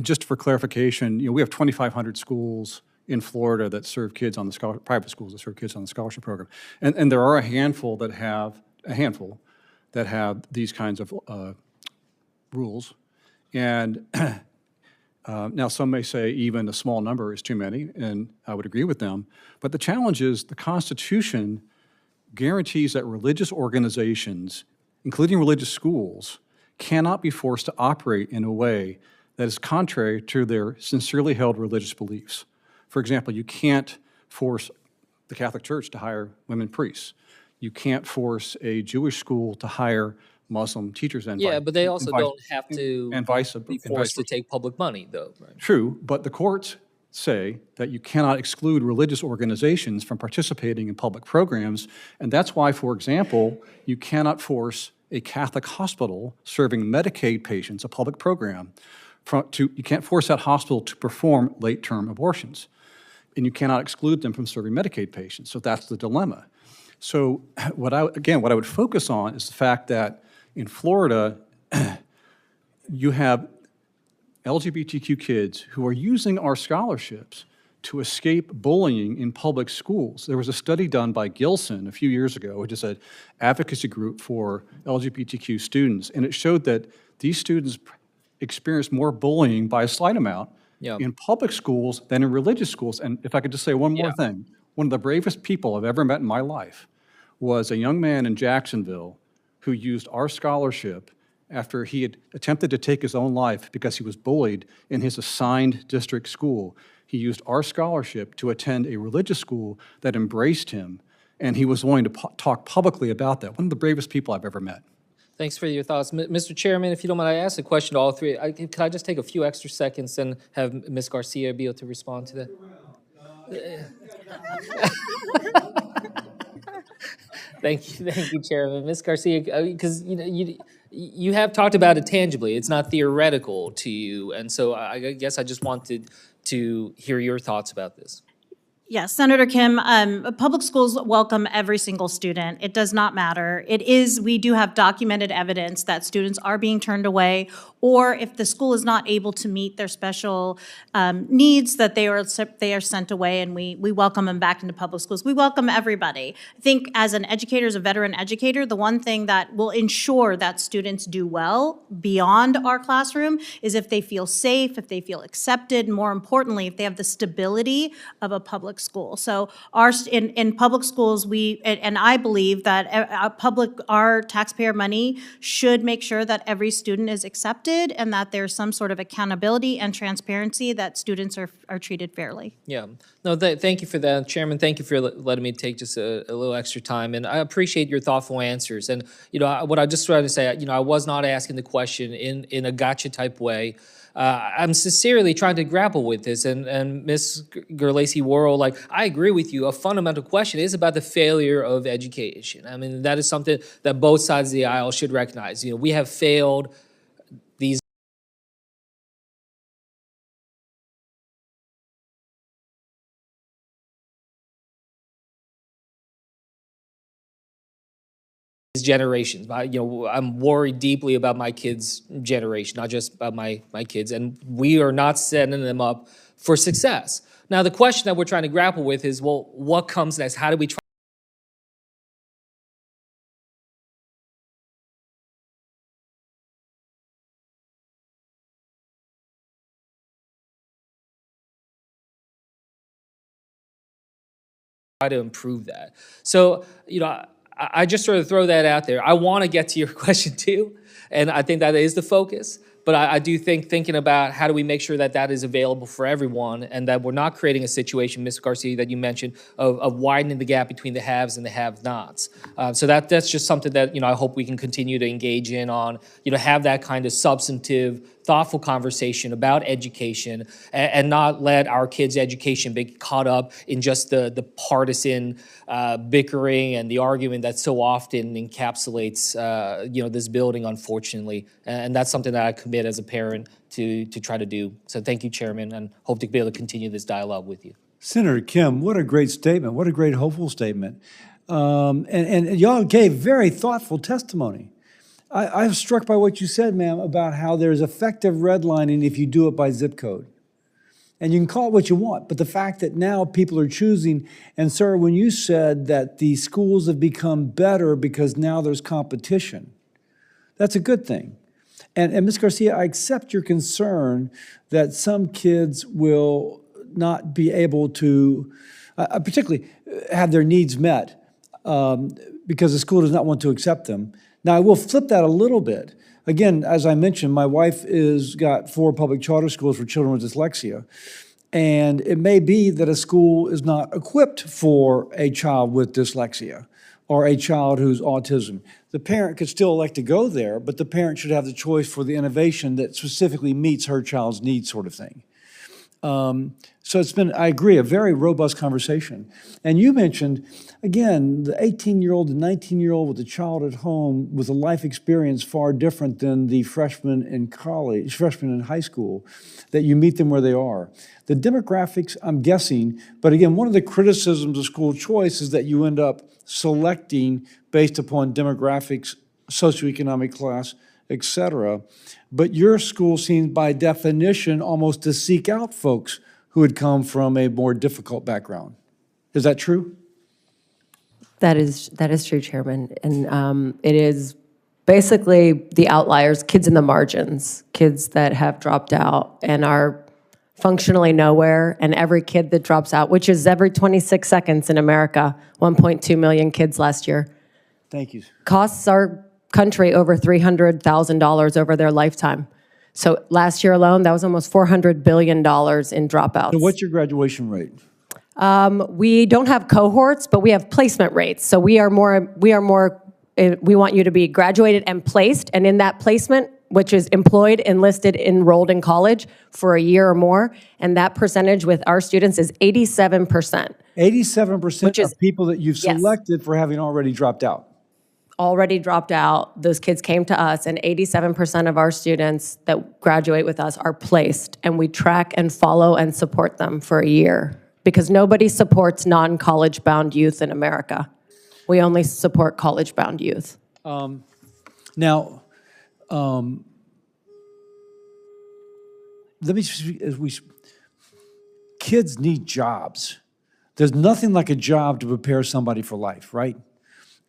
just for clarification, we have 2,500 schools in Florida that serve kids on the private schools that serve kids on the scholarship program, and there are a handful that have these kinds of rules. And now some may say even a small number is too many, and I would agree with them. But the challenge is the Constitution guarantees that religious organizations, including religious schools, cannot be forced to operate in a way that is contrary to their sincerely held religious beliefs. For example, you can't force the Catholic Church to hire women priests. You can't force a Jewish school to hire Muslim teachers and but they also don't have to be forced to versa. take public money, though. Right? True, but the courts say that you cannot exclude religious organizations from participating in public programs, and that's why, for example, you cannot force a Catholic hospital serving Medicaid patients, a public program, you can't force that hospital to perform late-term abortions, and you cannot exclude them from serving Medicaid patients. So that's the dilemma. So what I would focus on is the fact that in Florida, you have LGBTQ kids who are using our scholarships to escape bullying in public schools. There was a study done by Gilson a few years ago, which is an advocacy group for LGBTQ students, and it showed that these students experience more bullying by a slight amount in public schools than in religious schools. And if I could just say one more thing, one of the bravest people I've ever met in my life was a young man in Jacksonville who used our scholarship after he had attempted to take his own life because he was bullied in his assigned district school. He used our scholarship to attend a religious school that embraced him, and he was willing to talk publicly about that. One of the bravest people I've ever met. Thanks for your thoughts. Mr. Chairman, if you don't mind, I ask a question to all three. Could I just take a few extra seconds and have Ms. Garcia be able to respond to that? Thank you, Chairman. Ms. Garcia, because you have talked about it tangibly. It's not theoretical to you, and so I guess I just wanted to hear your thoughts about this. Yes, Senator Kim, public schools welcome every single student. It does not matter. We do have documented evidence that students are being turned away, or if the school is not able to meet their special needs, that they are sent away, and we welcome them back into public schools. We welcome everybody. I think as an educator, as a veteran educator, the one thing that will ensure that students do well beyond our classroom is if they feel safe, if they feel accepted, and more importantly, if they have the stability of a public school. So in public schools, and I believe that our taxpayer money should make sure that every student is accepted and that there's some sort of accountability and transparency that students are treated fairly. Yeah. No, thank you for that, Chairman. Thank you for letting me take just a little extra time, and I appreciate your thoughtful answers. And what I just tried to say, I was not asking the question in a gotcha type way. I'm sincerely trying to grapple with this, and Ms. Gerlacy-Worrell, I agree with you. A fundamental question is about the failure of education. I mean, that is something that both sides of the aisle should recognize. We have failed these generations. I'm worried deeply about my kids' generation, not just about my kids, and we are not setting them up for success. Now, the question that we're trying to grapple with is, well, what comes next? How do we try to improve that? So, I just sort of throw that out there. I want to get to your question too, and I think that is the focus. But I do think thinking about how do we make sure that that is available for everyone, and that we're not creating a situation, Ms. Garcia, that you mentioned, of widening the gap between the haves and the have-nots. So that's just something that I hope we can continue to engage in on. Have that kind of substantive, thoughtful conversation about education, and not let our kids' education be caught up in just the partisan bickering and the argument that so often encapsulates this building, unfortunately. And that's something that I commit as a parent to try to do. So thank you, Chairman, and hope to be able to continue this dialogue with you. Senator Kim, what a great statement. What a great hopeful statement. And y'all gave very thoughtful testimony. I'm struck by what you said, ma'am, about how there's effective redlining if you do it by zip code. And you can call it what you want, but the fact that now people are choosing, and sir, when you said that the schools have become better because now there's competition, that's a good thing. And Ms. Garcia, I accept your concern that some kids will not be able to, particularly have their needs met because the school does not want to accept them. Now, I will flip that a little bit. Again, as I mentioned, my wife has got 4 public charter schools for children with dyslexia. And it may be that a school is not equipped for a child with dyslexia or a child who's autism. The parent could still elect to go there, but the parent should have the choice for the innovation that specifically meets her child's needs, sort of thing. So it's been, I agree, a very robust conversation. And you mentioned, again, the 18-year-old and 19-year-old with a child at home with a life experience far different than the freshman in college, freshman in high school, that you meet them where they are. The demographics, I'm guessing, but again, one of the criticisms of school choice is that you end up selecting based upon demographics, socioeconomic class, et cetera. But your school seems by definition almost to seek out folks who had come from a more difficult background. Is that true? That is true, Chairman. And it is basically the outliers, kids in the margins, kids that have dropped out and are functionally nowhere. And every kid that drops out, which is every 26 seconds in America, 1.2 million kids last year, Thank you. costs our country over $300,000 over their lifetime. So last year alone, that was almost $400 billion in dropouts. So what's your graduation rate? We don't have cohorts, but we have placement rates. So we want you to be graduated and placed, and in that placement, which is employed, enlisted, enrolled in college for a year or more, and that percentage with our students is 87%. 87% is- of people that you've Yes. selected for having already dropped out. Already dropped out, those kids came to us, and 87% of our students that graduate with us are placed, and we track and follow and support them for a year, because nobody supports non-college bound youth in America. We only support college-bound youth. Now, let me speak, kids need jobs. There's nothing like a job to prepare somebody for life, right?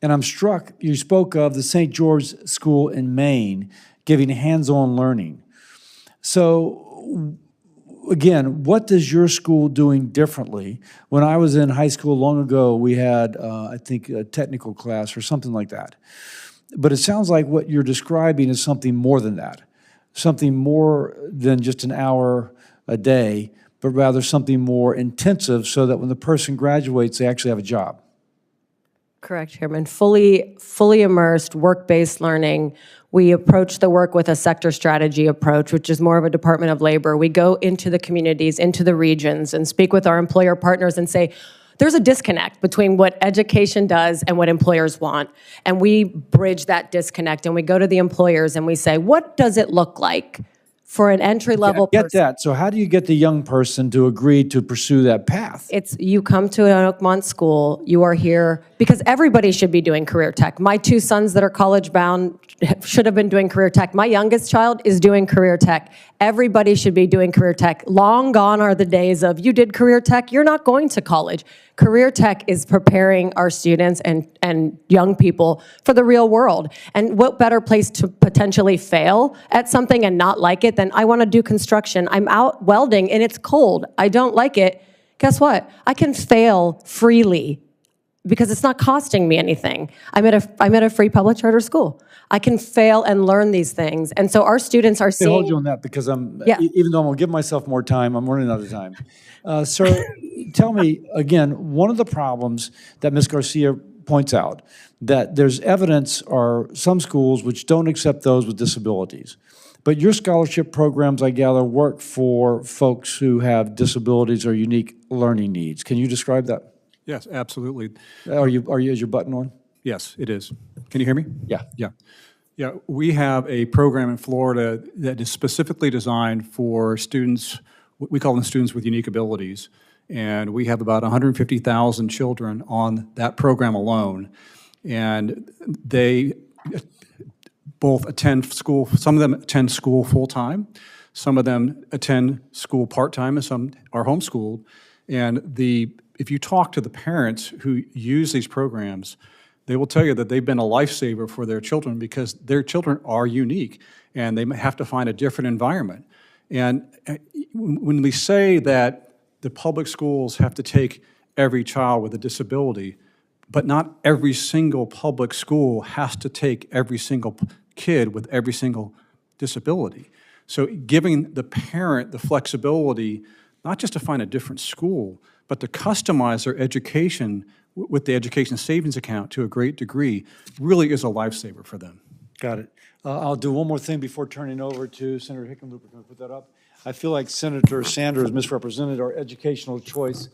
And I'm struck, you spoke of the St. George School in Maine giving hands-on learning. So again, what is your school doing differently? When I was in high school long ago, we had, I think, a technical class or something like that. But it sounds like what you're describing is something more than that, something more than just an hour a day, but rather something more intensive so that when the person graduates, they actually have a job. Correct, Chairman. Fully immersed, work-based learning. We approach the work with a sector strategy approach, which is more of a Department of Labor. We go into the communities, into the regions, and speak with our employer partners and say, there's a disconnect between what education does and what employers want. And we bridge that disconnect, and we go to the employers and we say, what does it look like for an entry-level I get person? that. So how do you get the young person to agree to pursue that path? It's you come to an Oakmont school, you are here, because everybody should be doing career tech. My two sons that are college bound should have been doing career tech. My youngest child is doing career tech. Everybody should be doing career tech. Long gone are the days of you did career tech, you're not going to college. Career tech is preparing our students and young people for the real world. And what better place to potentially fail at something and not like it than I want to do construction. I'm out welding and it's cold. I don't like it. Guess what? I can fail freely because it's not costing me anything. I'm at a free public charter school. I can fail and learn these things. And so our students are I'll seeing... hold you on that because Yeah. even though I'm going to give myself more time, I'm running out of time. Sir, tell me, again, one of the problems that Ms. Garcia points out, that there's evidence are some schools which don't accept those with disabilities. But your scholarship programs, I gather, work for folks who have disabilities or unique learning needs. Can you describe that? Yes, absolutely. Is your button on? Yes, it is. Can you hear me? Yeah. Yeah. Yeah, we have a program in Florida that is specifically designed for students, we call them students with unique abilities, and we have about 150,000 children on that program alone, and they both attend school, some of them attend school full-time, some of them attend school part-time, and some are homeschooled, and if you talk to the parents who use these programs, they will tell you that they've been a lifesaver for their children because their children are unique and they have to find a different environment. And when we say that the public schools have to take every child with a disability, but not every single public school has to take every single kid with every single disability. So giving the parent the flexibility, not just to find a different school, but to customize their education with the education savings account to a great degree really is a lifesaver for them. Got it. I'll do one more thing before turning over to Senator Hickenlooper. Can I put that up? I feel like Senator Sanders misrepresented our Educational Choice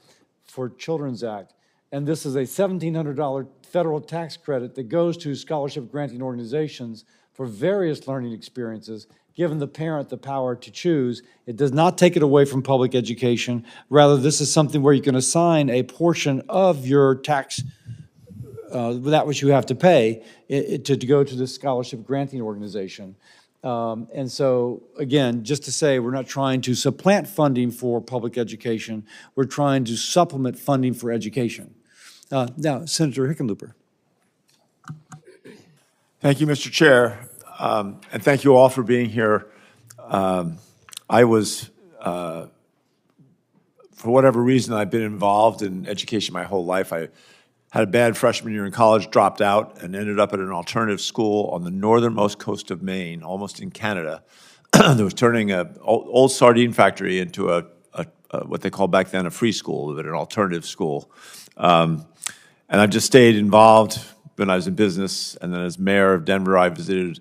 for Children's Act. And this is a $1,700 federal tax credit that goes to scholarship granting organizations for various learning experiences, giving the parent the power to choose. It does not take it away from public education. Rather, this is something where you can assign a portion of your tax, that which you have to pay, to go to this scholarship granting organization. And so, again, just to say, we're not trying to supplant funding for public education. We're trying to supplement funding for education. Now, Senator Hickenlooper. Thank you, Mr. Chair, and thank you all for being here. I was, for whatever reason, I've been involved in education my whole life. I had a bad freshman year in college, dropped out, and ended up at an alternative school on the northernmost coast of Maine, almost in Canada, that was turning an old sardine factory into a what they called back then a free school, but an alternative school. And I've just stayed involved when I was in business, and then as mayor of Denver, I visited.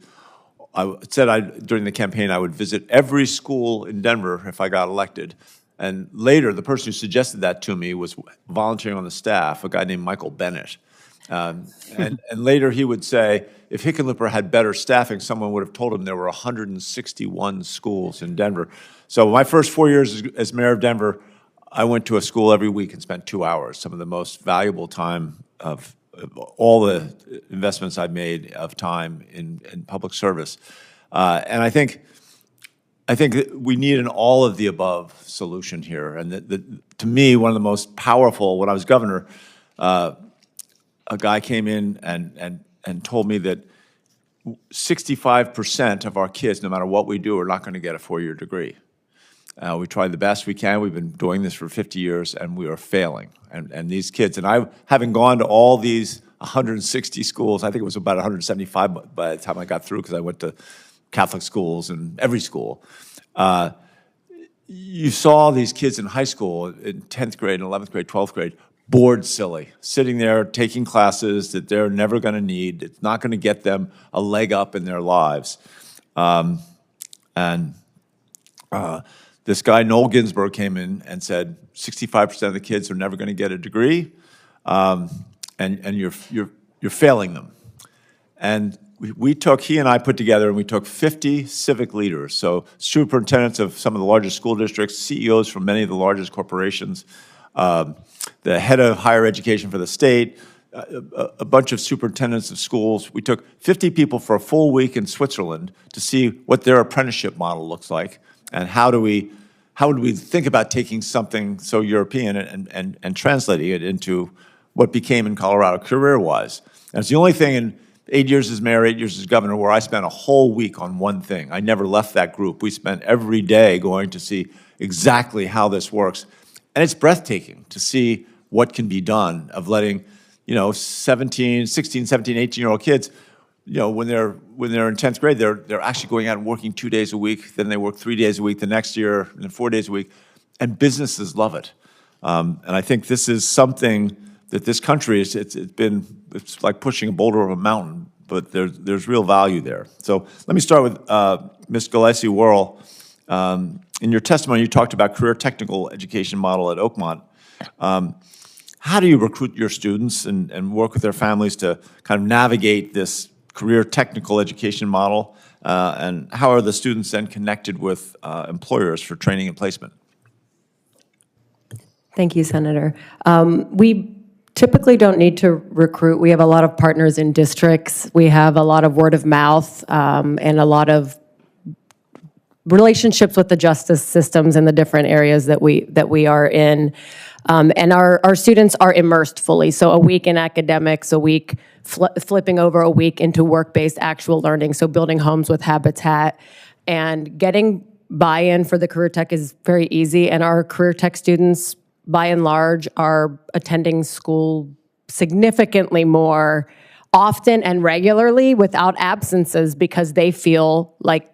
I said during the campaign I would visit every school in Denver if I got elected. And later, the person who suggested that to me was volunteering on the staff, a guy named Michael Bennett. And later he would say, if Hickenlooper had better staffing, someone would have told him there were 161 schools in Denver. So my first 4 years as mayor of Denver, I went to a school every week and spent 2 hours, some of the most valuable time of all the investments I've made of time in public service. And I think that we need an all-of-the-above solution here. And to me, one of the most powerful, when I was governor, a guy came in and told me that 65% of our kids, no matter what we do, are not going to get a four-year degree. We try the best we can. We've been doing this for 50 years, and we are failing. And these kids, and I, having gone to all these 160 schools, I think it was about 175 by the time I got through, because I went to Catholic schools and every school. You saw these kids in high school, in 10th grade, and 11th grade, 12th grade, bored silly, sitting there taking classes that they're never going to need. It's not going to get them a leg up in their lives. This guy, Noel Ginsburg, came in and said, 65% of the kids are never going to get a degree, and you're failing them. And he and I put together, and we took 50 civic leaders, so superintendents of some of the largest school districts, CEOs from many of the largest corporations, the head of higher education for the state, a bunch of superintendents of schools. We took 50 people for a full week in Switzerland to see what their apprenticeship model looks like, and how would we think about taking something so European and translating it into what became in Colorado career-wise. And it's the only thing in 8 years as mayor, 8 years as governor, where I spent a whole week on one thing. I never left that group. We spent every day going to see exactly how this works. And it's breathtaking to see what can be done of letting, 16, 17, 18-year-old kids, when they're in 10th grade, they're actually going out and working 2 days a week. Then they work 3 days a week the next year, and then 4 days a week. And businesses love it. And I think this is something that this country it's like pushing a boulder over a mountain, but there's real value there. So let me start with Ms. Gillespie-Worrell. In your testimony, you talked about career technical education model at Oakmont. How do you recruit your students and work with their families to kind of navigate this career technical education model? And how are the students then connected with employers for training and placement? Thank you, Senator. We typically don't need to recruit. We have a lot of partners in districts. We have a lot of word of mouth and a lot of relationships with the justice systems in the different areas that we are in. And our students are immersed fully. So a week in academics, a week flipping over a week into work-based actual learning. So building homes with Habitat and getting buy-in for the career tech is very easy. And our career tech students, by and large, are attending school significantly more often and regularly without absences because they feel like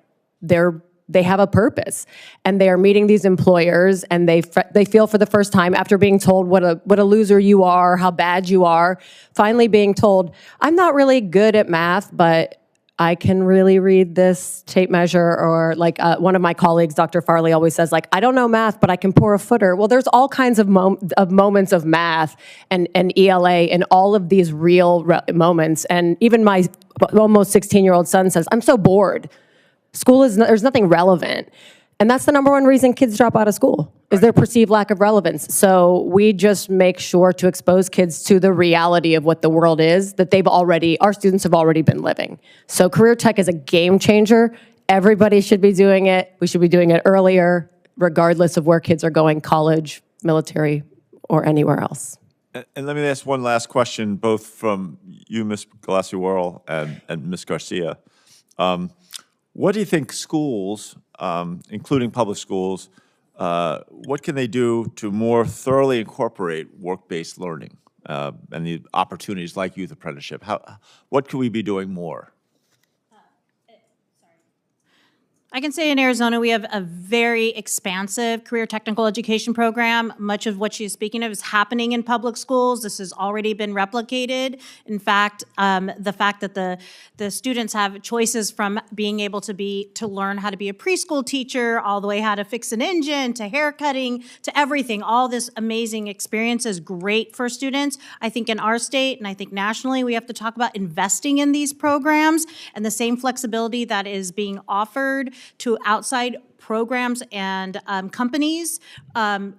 they have a purpose, and they are meeting these employers, and they feel for the first time, after being told what a loser you are, how bad you are, finally being told, I'm not really good at math, but I can really read this tape measure. Or like one of my colleagues, Dr. Farley, always says, like, I don't know math, but I can pour a footer. Well, there's all kinds of moments of math and ELA and all of these real moments. And even my almost 16-year-old son says, I'm so bored. There's nothing relevant. And that's the number one reason kids drop out of school, is their perceived lack of relevance. So we just make sure to expose kids to the reality of what the world is that our students have already been living. So career tech is a game changer Everybody should be doing it. We should be doing it earlier, regardless of where kids are going, college, military, or anywhere else. And let me ask one last question, both from you, Ms. Galassi-Worrell, and Ms. Garcia. What do you think schools, including public schools, what can they do to more thoroughly incorporate work-based learning and the opportunities like youth apprenticeship? What could we be doing more? I can say in Arizona, we have a very expansive career technical education program. Much of what she's speaking of is happening in public schools. This has already been replicated. In fact, the fact that the students have choices from being able to learn how to be a preschool teacher, all the way how to fix an engine, to hair cutting, to everything. All this amazing experience is great for students. I think in our state, and I think nationally, we have to talk about investing in these programs and the same flexibility that is being offered to outside programs and companies.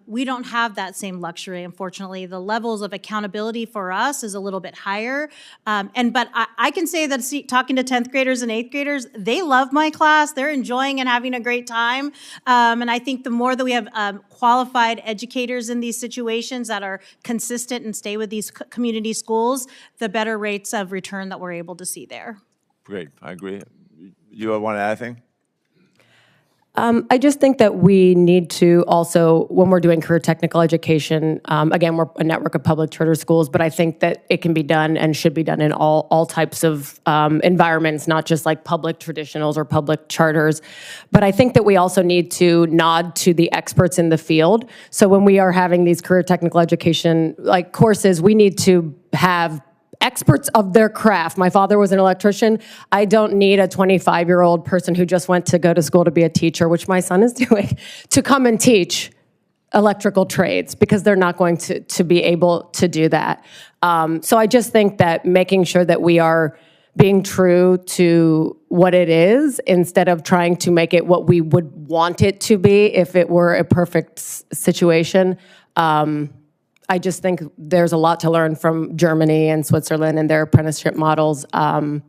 We don't have that same luxury, unfortunately. The levels of accountability for us is a little bit higher. But I can say that talking to 10th graders and 8th graders, they love my class. They're enjoying and having a great time. And I think the more that we have qualified educators in these situations that are consistent and stay with these community schools, the better rates of return that we're able to see there. Great, I agree. You want to add anything? I just think that we need to also, when we're doing career technical education, again, we're a network of public charter schools, but I think that it can be done and should be done in all types of environments, not just like public traditionals or public charters. But I think that we also need to nod to the experts in the field. So when we are having these career technical education like courses, we need to have experts of their craft. My father was an electrician. I don't need a 25-year-old person who just went to go to school to be a teacher, which my son is doing, to come and teach electrical trades because they're not going to be able to do that. So I just think that making sure that we are being true to what it is instead of trying to make it what we would want it to be if it were a perfect situation. I just think there's a lot to learn from Germany and Switzerland and their apprenticeship models and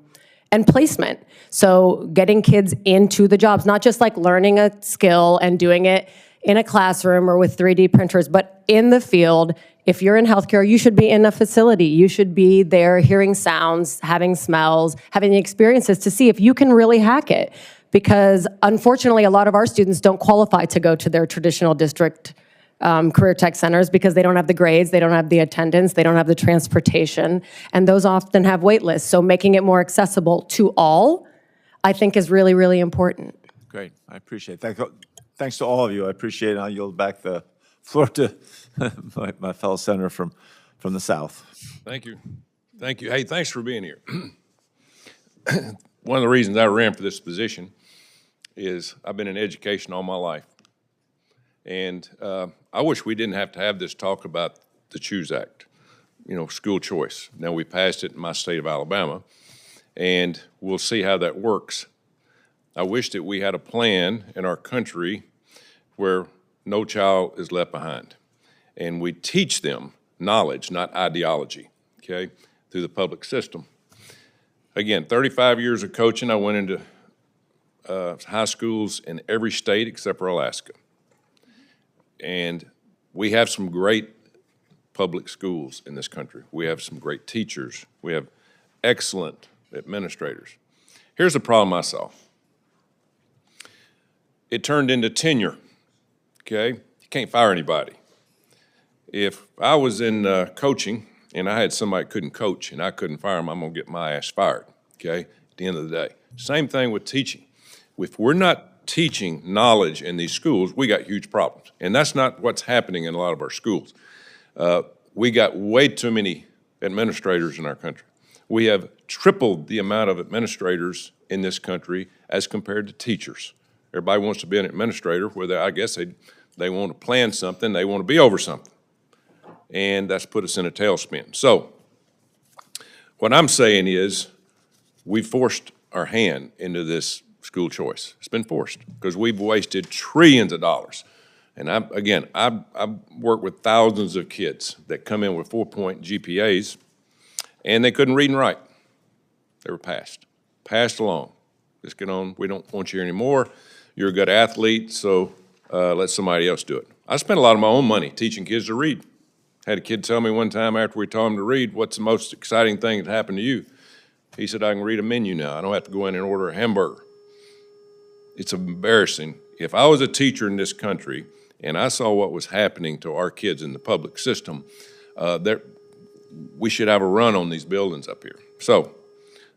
placement. So getting kids into the jobs, not just like learning a skill and doing it in a classroom or with 3D printers, but in the field. If you're in healthcare, you should be in a facility. You should be there hearing sounds, having smells, having the experiences to see if you can really hack it. Because unfortunately, a lot of our students don't qualify to go to their traditional district career tech centers because they don't have the grades, they don't have the attendance, they don't have the transportation, and those often have wait lists. So making it more accessible to all, I think, is really, really important. Great, I appreciate it. Thanks to all of you. I appreciate it. I'll yield back the floor to my fellow senator from the South. Thank you. Thank you. Hey, thanks for being here. One of the reasons I ran for this position is I've been in education all my life. And I wish we didn't have to have this talk about the CHOOSE Act, school choice. Now, we passed it in my state of Alabama, and we'll see how that works. I wish that we had a plan in our country where no child is left behind. And we teach them knowledge, not ideology, okay, through the public system. Again, 35 years of coaching. I went into high schools in every state except for Alaska. And we have some great public schools in this country. We have some great teachers. We have excellent administrators. Here's the problem I saw. It turned into tenure, okay? You can't fire anybody. If I was in coaching and I had somebody that couldn't coach and I couldn't fire them, I'm gonna get my ass fired, okay, at the end of the day. Same thing with teaching. If we're not teaching knowledge in these schools, we got huge problems. And that's not what's happening in a lot of our schools. We got way too many administrators in our country. We have tripled the amount of administrators in this country as compared to teachers. Everybody wants to be an administrator, where I guess they want to plan something, they want to be over something. And that's put us in a tailspin. So what I'm saying is we forced our hand into this school choice. It's been forced because we've wasted trillions of dollars. And I've worked with thousands of kids that come in with 4-point GPAs, and they couldn't read and write. They were passed along. Let's get on. We don't want you here anymore. You're a good athlete, so let somebody else do it. I spent a lot of my own money teaching kids to read. Had a kid tell me one time after we taught him to read, what's the most exciting thing that happened to you? He said, I can read a menu now. I don't have to go in and order a hamburger. It's embarrassing. If I was a teacher in this country and I saw what was happening to our kids in the public system, we should have a run on these buildings up here. So,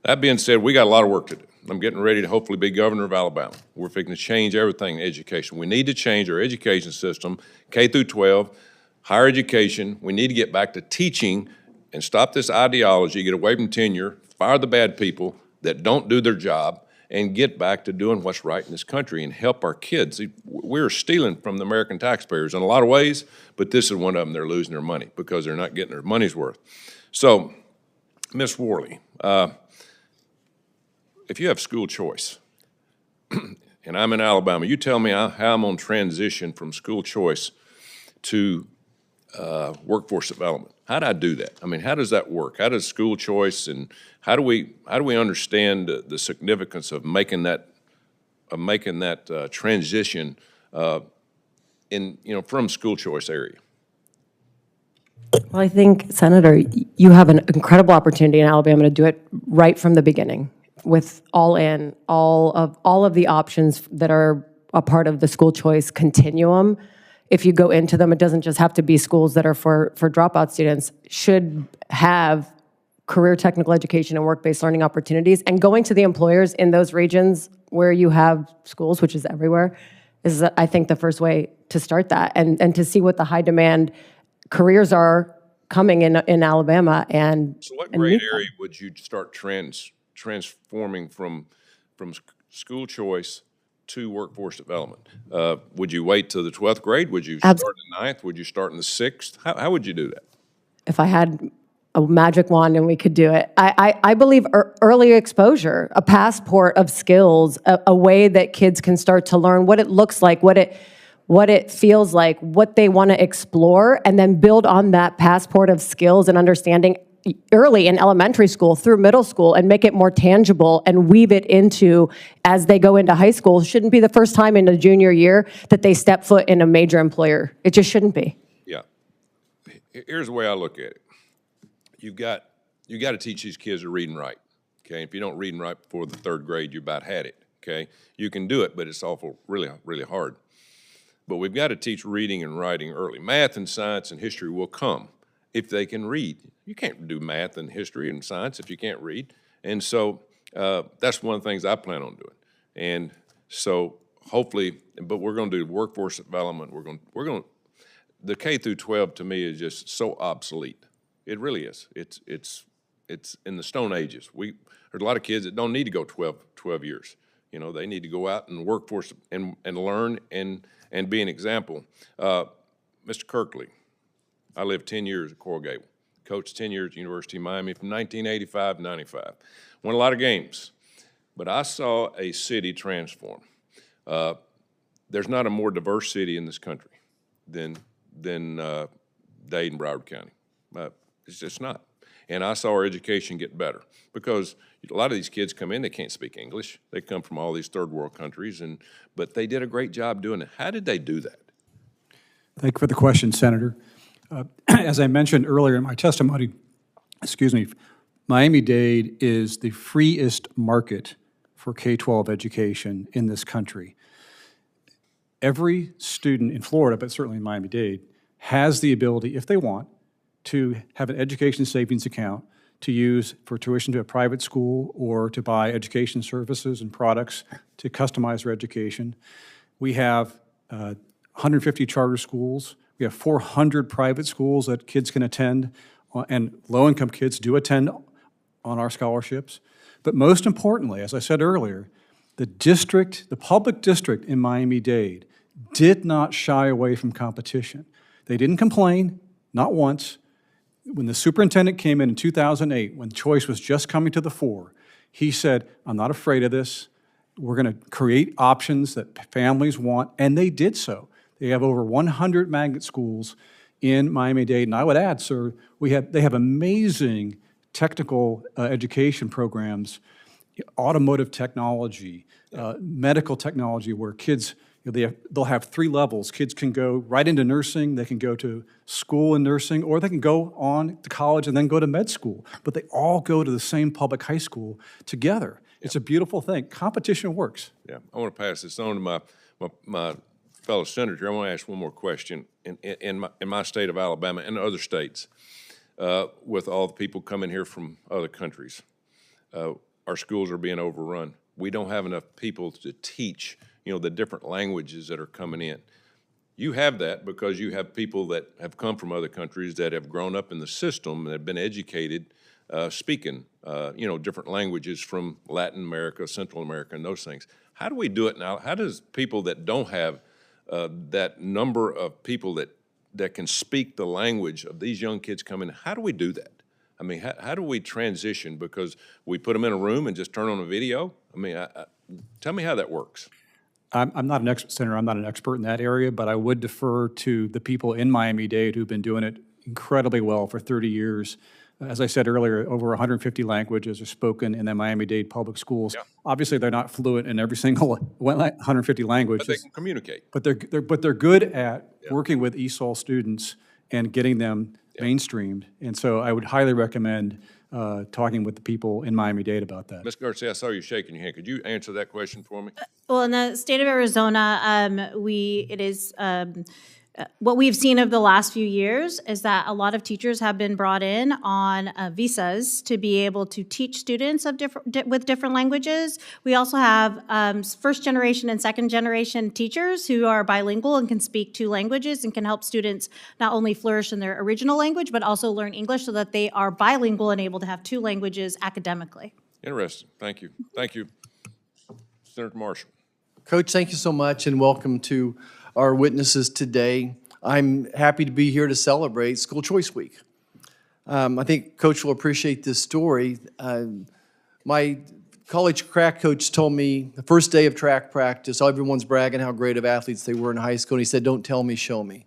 that being said, we got a lot of work to do. I'm getting ready to hopefully be governor of Alabama. We're fixing to change everything in education. We need to change our education system, K through 12, higher education. We need to get back to teaching and stop this ideology, get away from tenure, fire the bad people that don't do their job, and get back to doing what's right in this country and help our kids. See, we're stealing from the American taxpayers in a lot of ways, but this is one of them. They're losing their money because they're not getting their money's worth. So, Ms. Worley, if you have school choice, and I'm in Alabama, you tell me how I'm going to transition from school choice to workforce development. How do I do that? I mean, how does that work? How does school choice and how do we understand the significance of making that transition from school choice area? Well, I think, Senator, you have an incredible opportunity in Alabama to do it right from the beginning, with all of the options that are a part of the school choice continuum. If you go into them, it doesn't just have to be schools that are for dropout students, should have career technical education and work-based learning opportunities. And going to the employers in those regions where you have schools, which is everywhere, is, I think, the first way to start that, and to see what the high demand careers are coming in Alabama. And so what grade area would you start transforming from school choice to workforce development? Would you wait till the 12th grade? Would you start in the 9th? Would you start in the 6th? How would you do that? If I had a magic wand and we could do it, I believe early exposure, a passport of skills, a way that kids can start to learn what it looks like, what it feels like, what they want to explore, and then build on that passport of skills and understanding early in elementary school through middle school, and make it more tangible and weave it into, as they go into high school, shouldn't be the first time in a junior year that they step foot in a major employer. It just shouldn't be. Yeah. Here's the way I look at it. You got to teach these kids to read and write, okay? If you don't read and write before the 3rd grade, you about had it, okay? You can do it, but it's really, really hard. But we've got to teach reading and writing early. Math and science and history will come if they can read. You can't do math and history and science if you can't read. And so that's one of the things I plan on doing. And so hopefully, but we're going to do workforce development. We're going the K through 12 to me is just so obsolete. It really is. It's in the Stone Ages. There's a lot of kids that don't need to go 12 years. You know, they need to go out and workforce and learn and be an example. Mr. Kirkley, I lived 10 years at Coral Gable. Coached 10 years at University of Miami from 1985 to 95. Won a lot of games, but I saw a city transform. There's not a more diverse city in this country than Dade and Broward County. It's just not. And I saw our education get better because a lot of these kids come in, they can't speak English. They come from all these third world countries, but they did a great job doing it. How did they do that? Thank you for the question, Senator. As I mentioned earlier in my testimony, Miami-Dade is the freest market for K-12 education in this country. Every student in Florida, but certainly in Miami-Dade, has the ability, if they want, to have an education savings account to use for tuition to a private school or to buy education services and products to customize their education. We have 150 charter schools. We have 400 private schools that kids can attend, and low-income kids do attend on our scholarships. But most importantly, as I said earlier, the public district in Miami-Dade did not shy away from competition. They didn't complain, not once. When the superintendent came in 2008, when choice was just coming to the fore, he said, I'm not afraid of this. We're going to create options that families want, and they did so. They have over 100 magnet schools in Miami-Dade, and I would add, sir, they have amazing technical education programs automotive technology, medical technology, where kids, they'll have 3 levels. Kids can go right into nursing, they can go to school in nursing, or they can go on to college and then go to med school. But they all go to the same public high school together. It's a beautiful thing. Competition works. Yeah, I want to pass this on to my fellow senator. I want to ask one more question. In my state of Alabama and other states, with all the people coming here from other countries, our schools are being overrun. We don't have enough people to teach, the different languages that are coming in. You have that because you have people that have come from other countries that have grown up in the system and have been educated speaking, different languages from Latin America, Central America, and those things. How do we do it now? How does people that don't have that number of people that can speak the language of these young kids coming, how do we do that? I mean, how do we transition? Because we put them in a room and just turn on a video? I mean, tell me how that works. I'm not an expert, Senator. I'm not an expert in that area, but I would defer to the people in Miami-Dade who've been doing it incredibly well for 30 years. As I said earlier, over 150 languages are spoken in the Miami-Dade public schools. Yeah. Obviously, they're not fluent in every single 150 languages. But they can communicate. But they're good at working with ESOL students and getting them mainstreamed. And so I would highly recommend talking with the people in Miami-Dade about that. Ms. Garcia, I saw you shaking your hand. Could you answer that question for me? Well, in the state of Arizona, what we've seen over the last few years is that a lot of teachers have been brought in on visas to be able to teach students with different languages. We also have first generation and second generation teachers who are bilingual and can speak 2 languages and can help students not only flourish in their original language, but also learn English so that they are bilingual and able to have 2 languages academically. Interesting. Thank you. Thank you. Senator Marshall. Coach, thank you so much, and welcome to our witnesses today. I'm happy to be here to celebrate School Choice Week. I think Coach will appreciate this story. My college track coach told me the first day of track practice, everyone's bragging how great of athletes they were in high school, and he said, "Don't tell me, show me."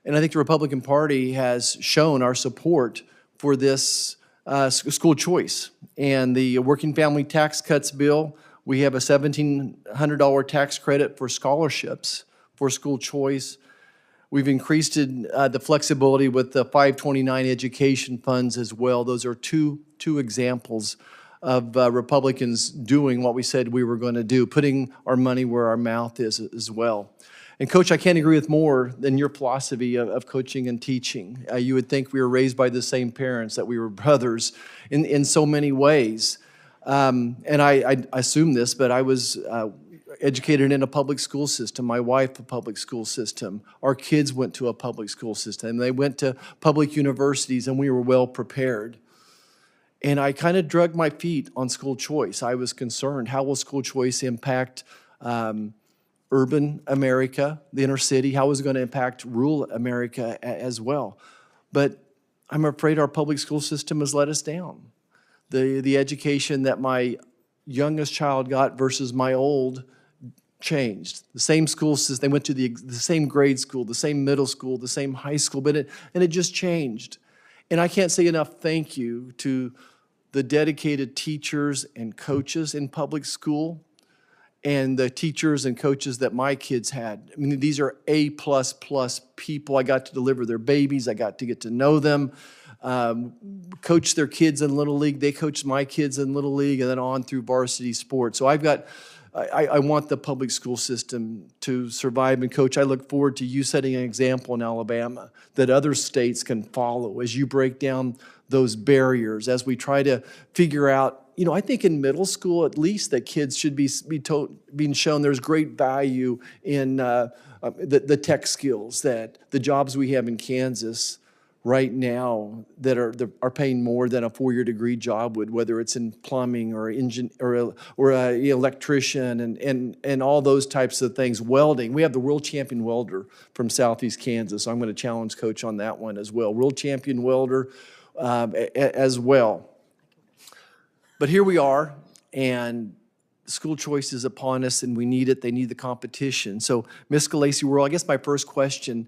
And I think the Republican Party has shown our support for this school choice. And the Working Family Tax Cuts bill, we have a $1,700 tax credit for scholarships for school choice. We've increased the flexibility with the 529 education funds as well. Those are two examples of Republicans doing what we said we were going to do, putting our money where our mouth is as well. And Coach, I can't agree with more than your philosophy of coaching and teaching. You would think we were raised by the same parents, that we were brothers in so many ways. And I assume this, but I was educated in a public school system. My wife, a public school system. Our kids went to a public school system. They went to public universities, and we were well prepared. And I kind of dragged my feet on school choice. I was concerned, how will school choice impact urban America, the inner city? How is it going to impact rural America as well? But I'm afraid our public school system has let us down. The education that my youngest child got versus my old changed. The same school system, they went to the same grade school, the same middle school, the same high school, but it just changed. And I can't say enough thank you to the dedicated teachers and coaches in public school and the teachers and coaches that my kids had. I mean, these are A++ people. I got to deliver their babies. I got to get to know them, coach their kids in Little League. They coached my kids in Little League and then on through varsity sports. So I want the public school system to survive. And Coach, I look forward to you setting an example in Alabama that other states can follow as you break down those barriers, as we try to figure out, I think in middle school at least that kids should be being shown there's great value in the tech skills, that the jobs we have in Kansas right now that are paying more than a 4-year degree job would, whether it's in plumbing or an electrician and all those types of things. Welding, we have the world champion welder from Southeast Kansas. So I'm going to challenge Coach on that one as well. World champion welder as well. But here we are, and school choice is upon us, and we need it. They need the competition. So, Ms. Scalesi, I guess my first question,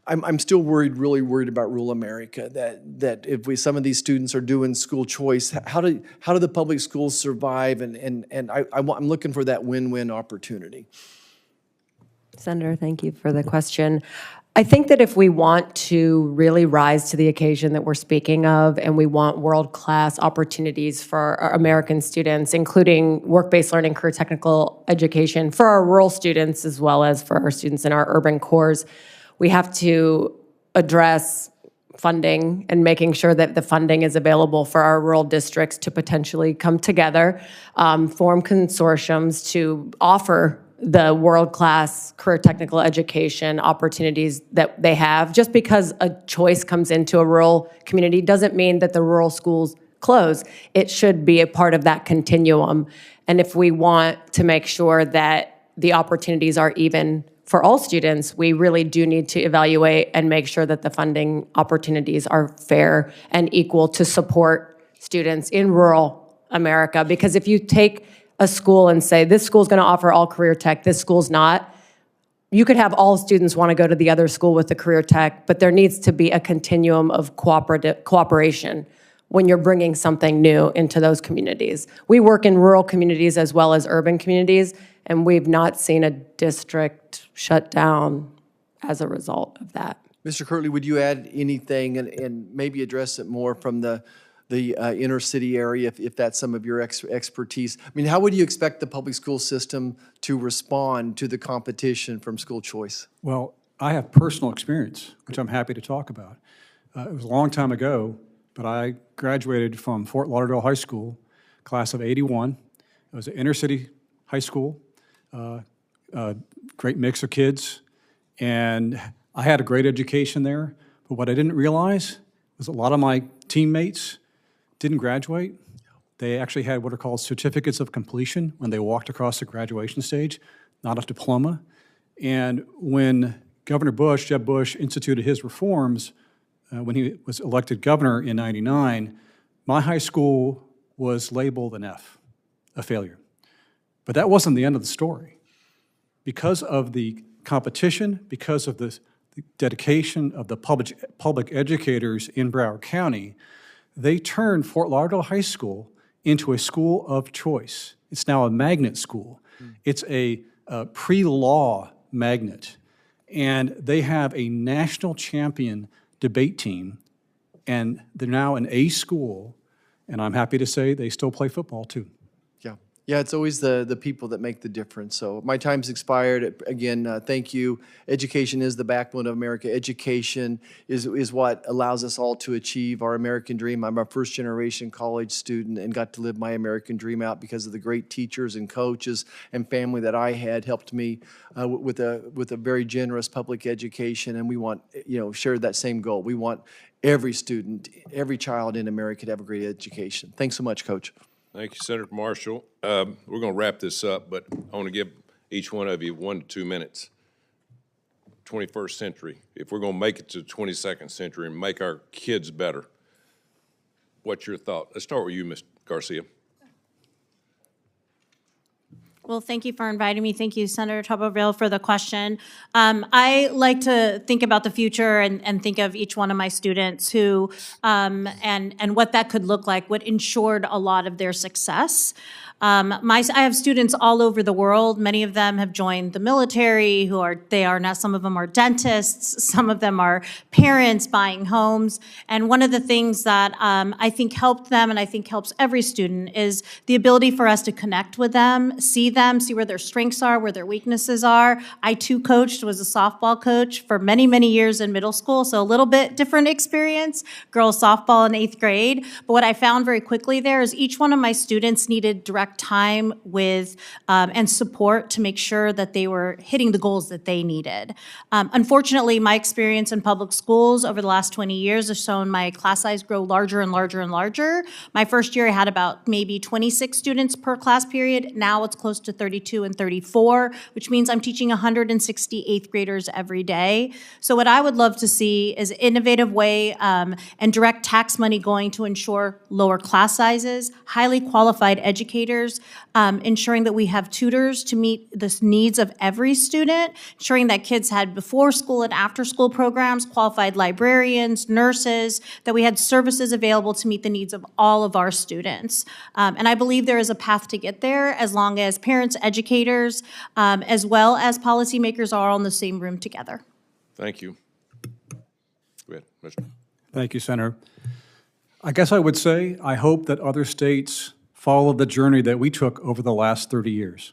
I'm still really worried about rural America, that if some of these students are doing school choice, how do the public schools survive? And I'm looking for that win-win opportunity. Senator, thank you for the question. I think that if we want to really rise to the occasion that we're speaking of, and we want world-class opportunities for our American students, including work-based learning, career technical education, for our rural students as well as for our students in our urban cores, we have to address funding and making sure that the funding is available for our rural districts to potentially come together, form consortiums to offer the world-class career technical education opportunities that they have. Just because a choice comes into a rural community doesn't mean that the rural schools close. It should be a part of that continuum. And if we want to make sure that the opportunities are even for all students, we really do need to evaluate and make sure that the funding opportunities are fair and equal to support students in rural America. Because if you take a school and say, this school's going to offer all career tech, this school's not, you could have all students want to go to the other school with the career tech, but there needs to be a continuum of cooperation when you're bringing something new into those communities. We work in rural communities as well as urban communities, and we've not seen a district shut down as a result of that. Mr. Kirtley, would you add anything and maybe address it more from the inner city area, if that's some of your expertise? I mean, how would you expect the public school system to respond to the competition from school choice? Well, I have personal experience, which I'm happy to talk about. It was a long time ago, but I graduated from Fort Lauderdale High School, class of '81. It was an inner city high school, great mix of kids, and I had a great education there. But what I didn't realize was a lot of my teammates didn't graduate. They actually had what are called certificates of completion when they walked across the graduation stage, not a diploma. And when Governor Bush, Jeb Bush, instituted his reforms, when he was elected governor in '99, my high school was labeled an F, a failure. But that wasn't the end of the story. Because of the competition, because of the dedication of the public educators in Broward County, they turned Fort Lauderdale High School into a school of choice. It's now a magnet school. It's a pre-law magnet. And they have a national champion debate team, and they're now an A school, and I'm happy to say they still play football too. Yeah, it's always the people that make the difference. So my time's expired. Again, thank you. Education is the backbone of America. Education is what allows us all to achieve our American dream. I'm a first-generation college student and got to live my American dream out because of the great teachers and coaches and family that I had helped me with a very generous public education. And we want, shared that same goal. We want every student, every child in America to have a great education. Thanks so much, Coach. Thank you, Senator Marshall. We're going to wrap this up, but I want to give each one of you 1 to 2 minutes. 21st century, if we're going to make it to the 22nd century and make our kids better, what's your thought? Let's start with you, Ms. Garcia. Well, thank you for inviting me. Thank you, Senator Tuberville, for the question. I like to think about the future and think of each one of my students who, and what that could look like, what ensured a lot of their success. I have students all over the world. Many of them have joined the military, they are now, some of them are dentists, some of them are parents buying homes. And one of the things that I think helped them, and I think helps every student, is the ability for us to connect with them, see where their strengths are, where their weaknesses are. I too was a softball coach for many, many years in middle school, so a little bit different experience, girls softball in 8th grade. But what I found very quickly there is each one of my students needed direct time with and support to make sure that they were hitting the goals that they needed. Unfortunately, my experience in public schools over the last 20 years has shown my class size grow larger and larger and larger. My first year I had about maybe 26 students per class period. Now it's close to 32 and 34, which means I'm teaching 160 eighth graders every day. So what I would love to see is an innovative way and direct tax money going to ensure lower class sizes, highly qualified educators, ensuring that we have tutors to meet the needs of every student, ensuring that kids had before school and after school programs, qualified librarians, nurses, that we had services available to meet the needs of all of our students. And I believe there is a path to get there as long as parents, educators, as well as policymakers are all in the same room together. Thank you. Go ahead, Mr. Thank you, Senator. I guess I would say I hope that other states follow the journey that we took over the last 30 years.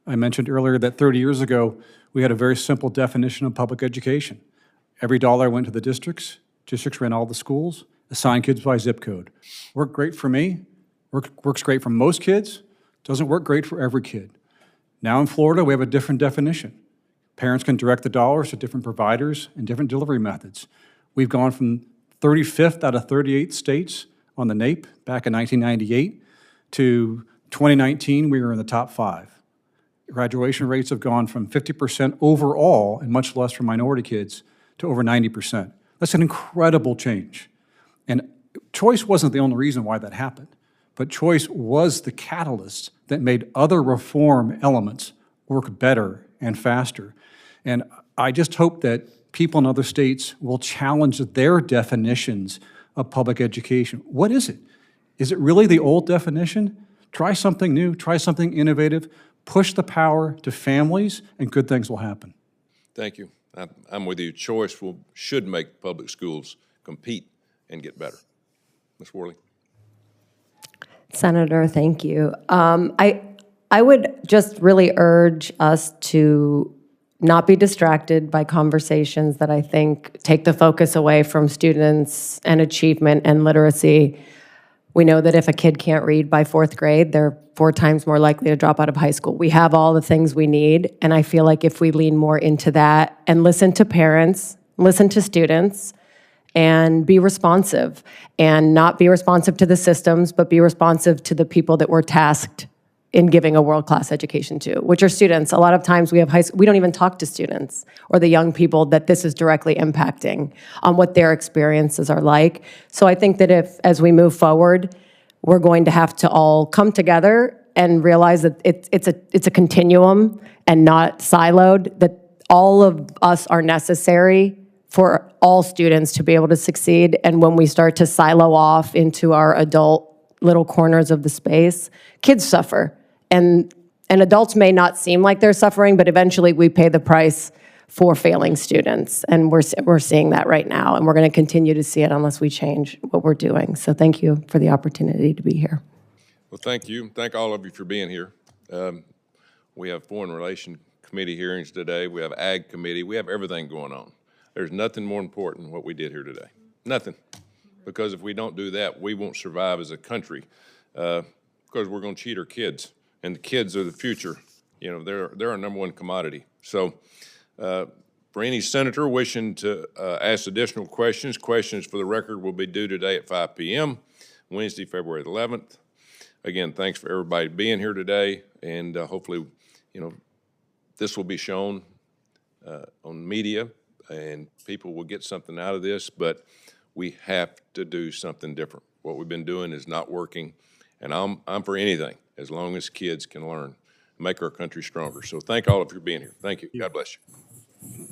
I mentioned earlier that 30 years ago, we had a very simple definition of public education. Every dollar went to the districts ran all the schools, assigned kids by zip code. Worked great for me, works great for most kids, doesn't work great for every kid. Now in Florida, we have a different definition. Parents can direct the dollars to different providers and different delivery methods. We've gone from 35th out of 38 states on the NAEP back in 1998 to 2019, we were in the top 5. Graduation rates have gone from 50% overall, and much less for minority kids, to over 90%. That's an incredible change. And choice wasn't the only reason why that happened, but choice was the catalyst that made other reform elements work better and faster. And I just hope that people in other states will challenge their definitions of public education. What is it? Is it really the old definition? Try something new, try something innovative, push the power to families, and good things will happen. Thank you. I'm with you. Choice should make public schools compete and get better. Ms. Worley. Senator, thank you. I would just really urge us to not be distracted by conversations that I think take the focus away from students and achievement and literacy. We know that if a kid can't read by 4th grade, they're 4 times more likely to drop out of high school. We have all the things we need, and I feel like if we lean more into that and listen to parents, listen to students, and be responsive, and not be responsive to the systems, but be responsive to the people that we're tasked in giving a world-class education to, which are students. A lot of times we don't even talk to students or the young people that this is directly impacting on what their experiences are like. So I think that as we move forward, we're going to have to all come together and realize that it's a continuum and not siloed, that all of us are necessary for all students to be able to succeed. And when we start to silo off into our adult little corners of the space, kids suffer. And adults may not seem like they're suffering, but eventually we pay the price for failing students. And we're seeing that right now, and we're going to continue to see it unless we change what we're doing. So thank you for the opportunity to be here. Well, thank you. Thank all of you for being here. We have Foreign Relations Committee hearings today. We have Ag Committee. We have everything going on. There's nothing more important than what we did here today. Nothing. Because if we don't do that, we won't survive as a country because we're going to cheat our kids. And the kids are the future. You know, they're our number one commodity. So for any senator wishing to ask additional questions for the record will be due today at 5 p.m., Wednesday, February 11th. Again, thanks for everybody being here today. And hopefully, you know, this will be shown on media and people will get something out of this. But we have to do something different. What we've been doing is not working. And I'm for anything, as long as kids can learn, make our country stronger. So thank all of you for being here. Thank you. God bless you.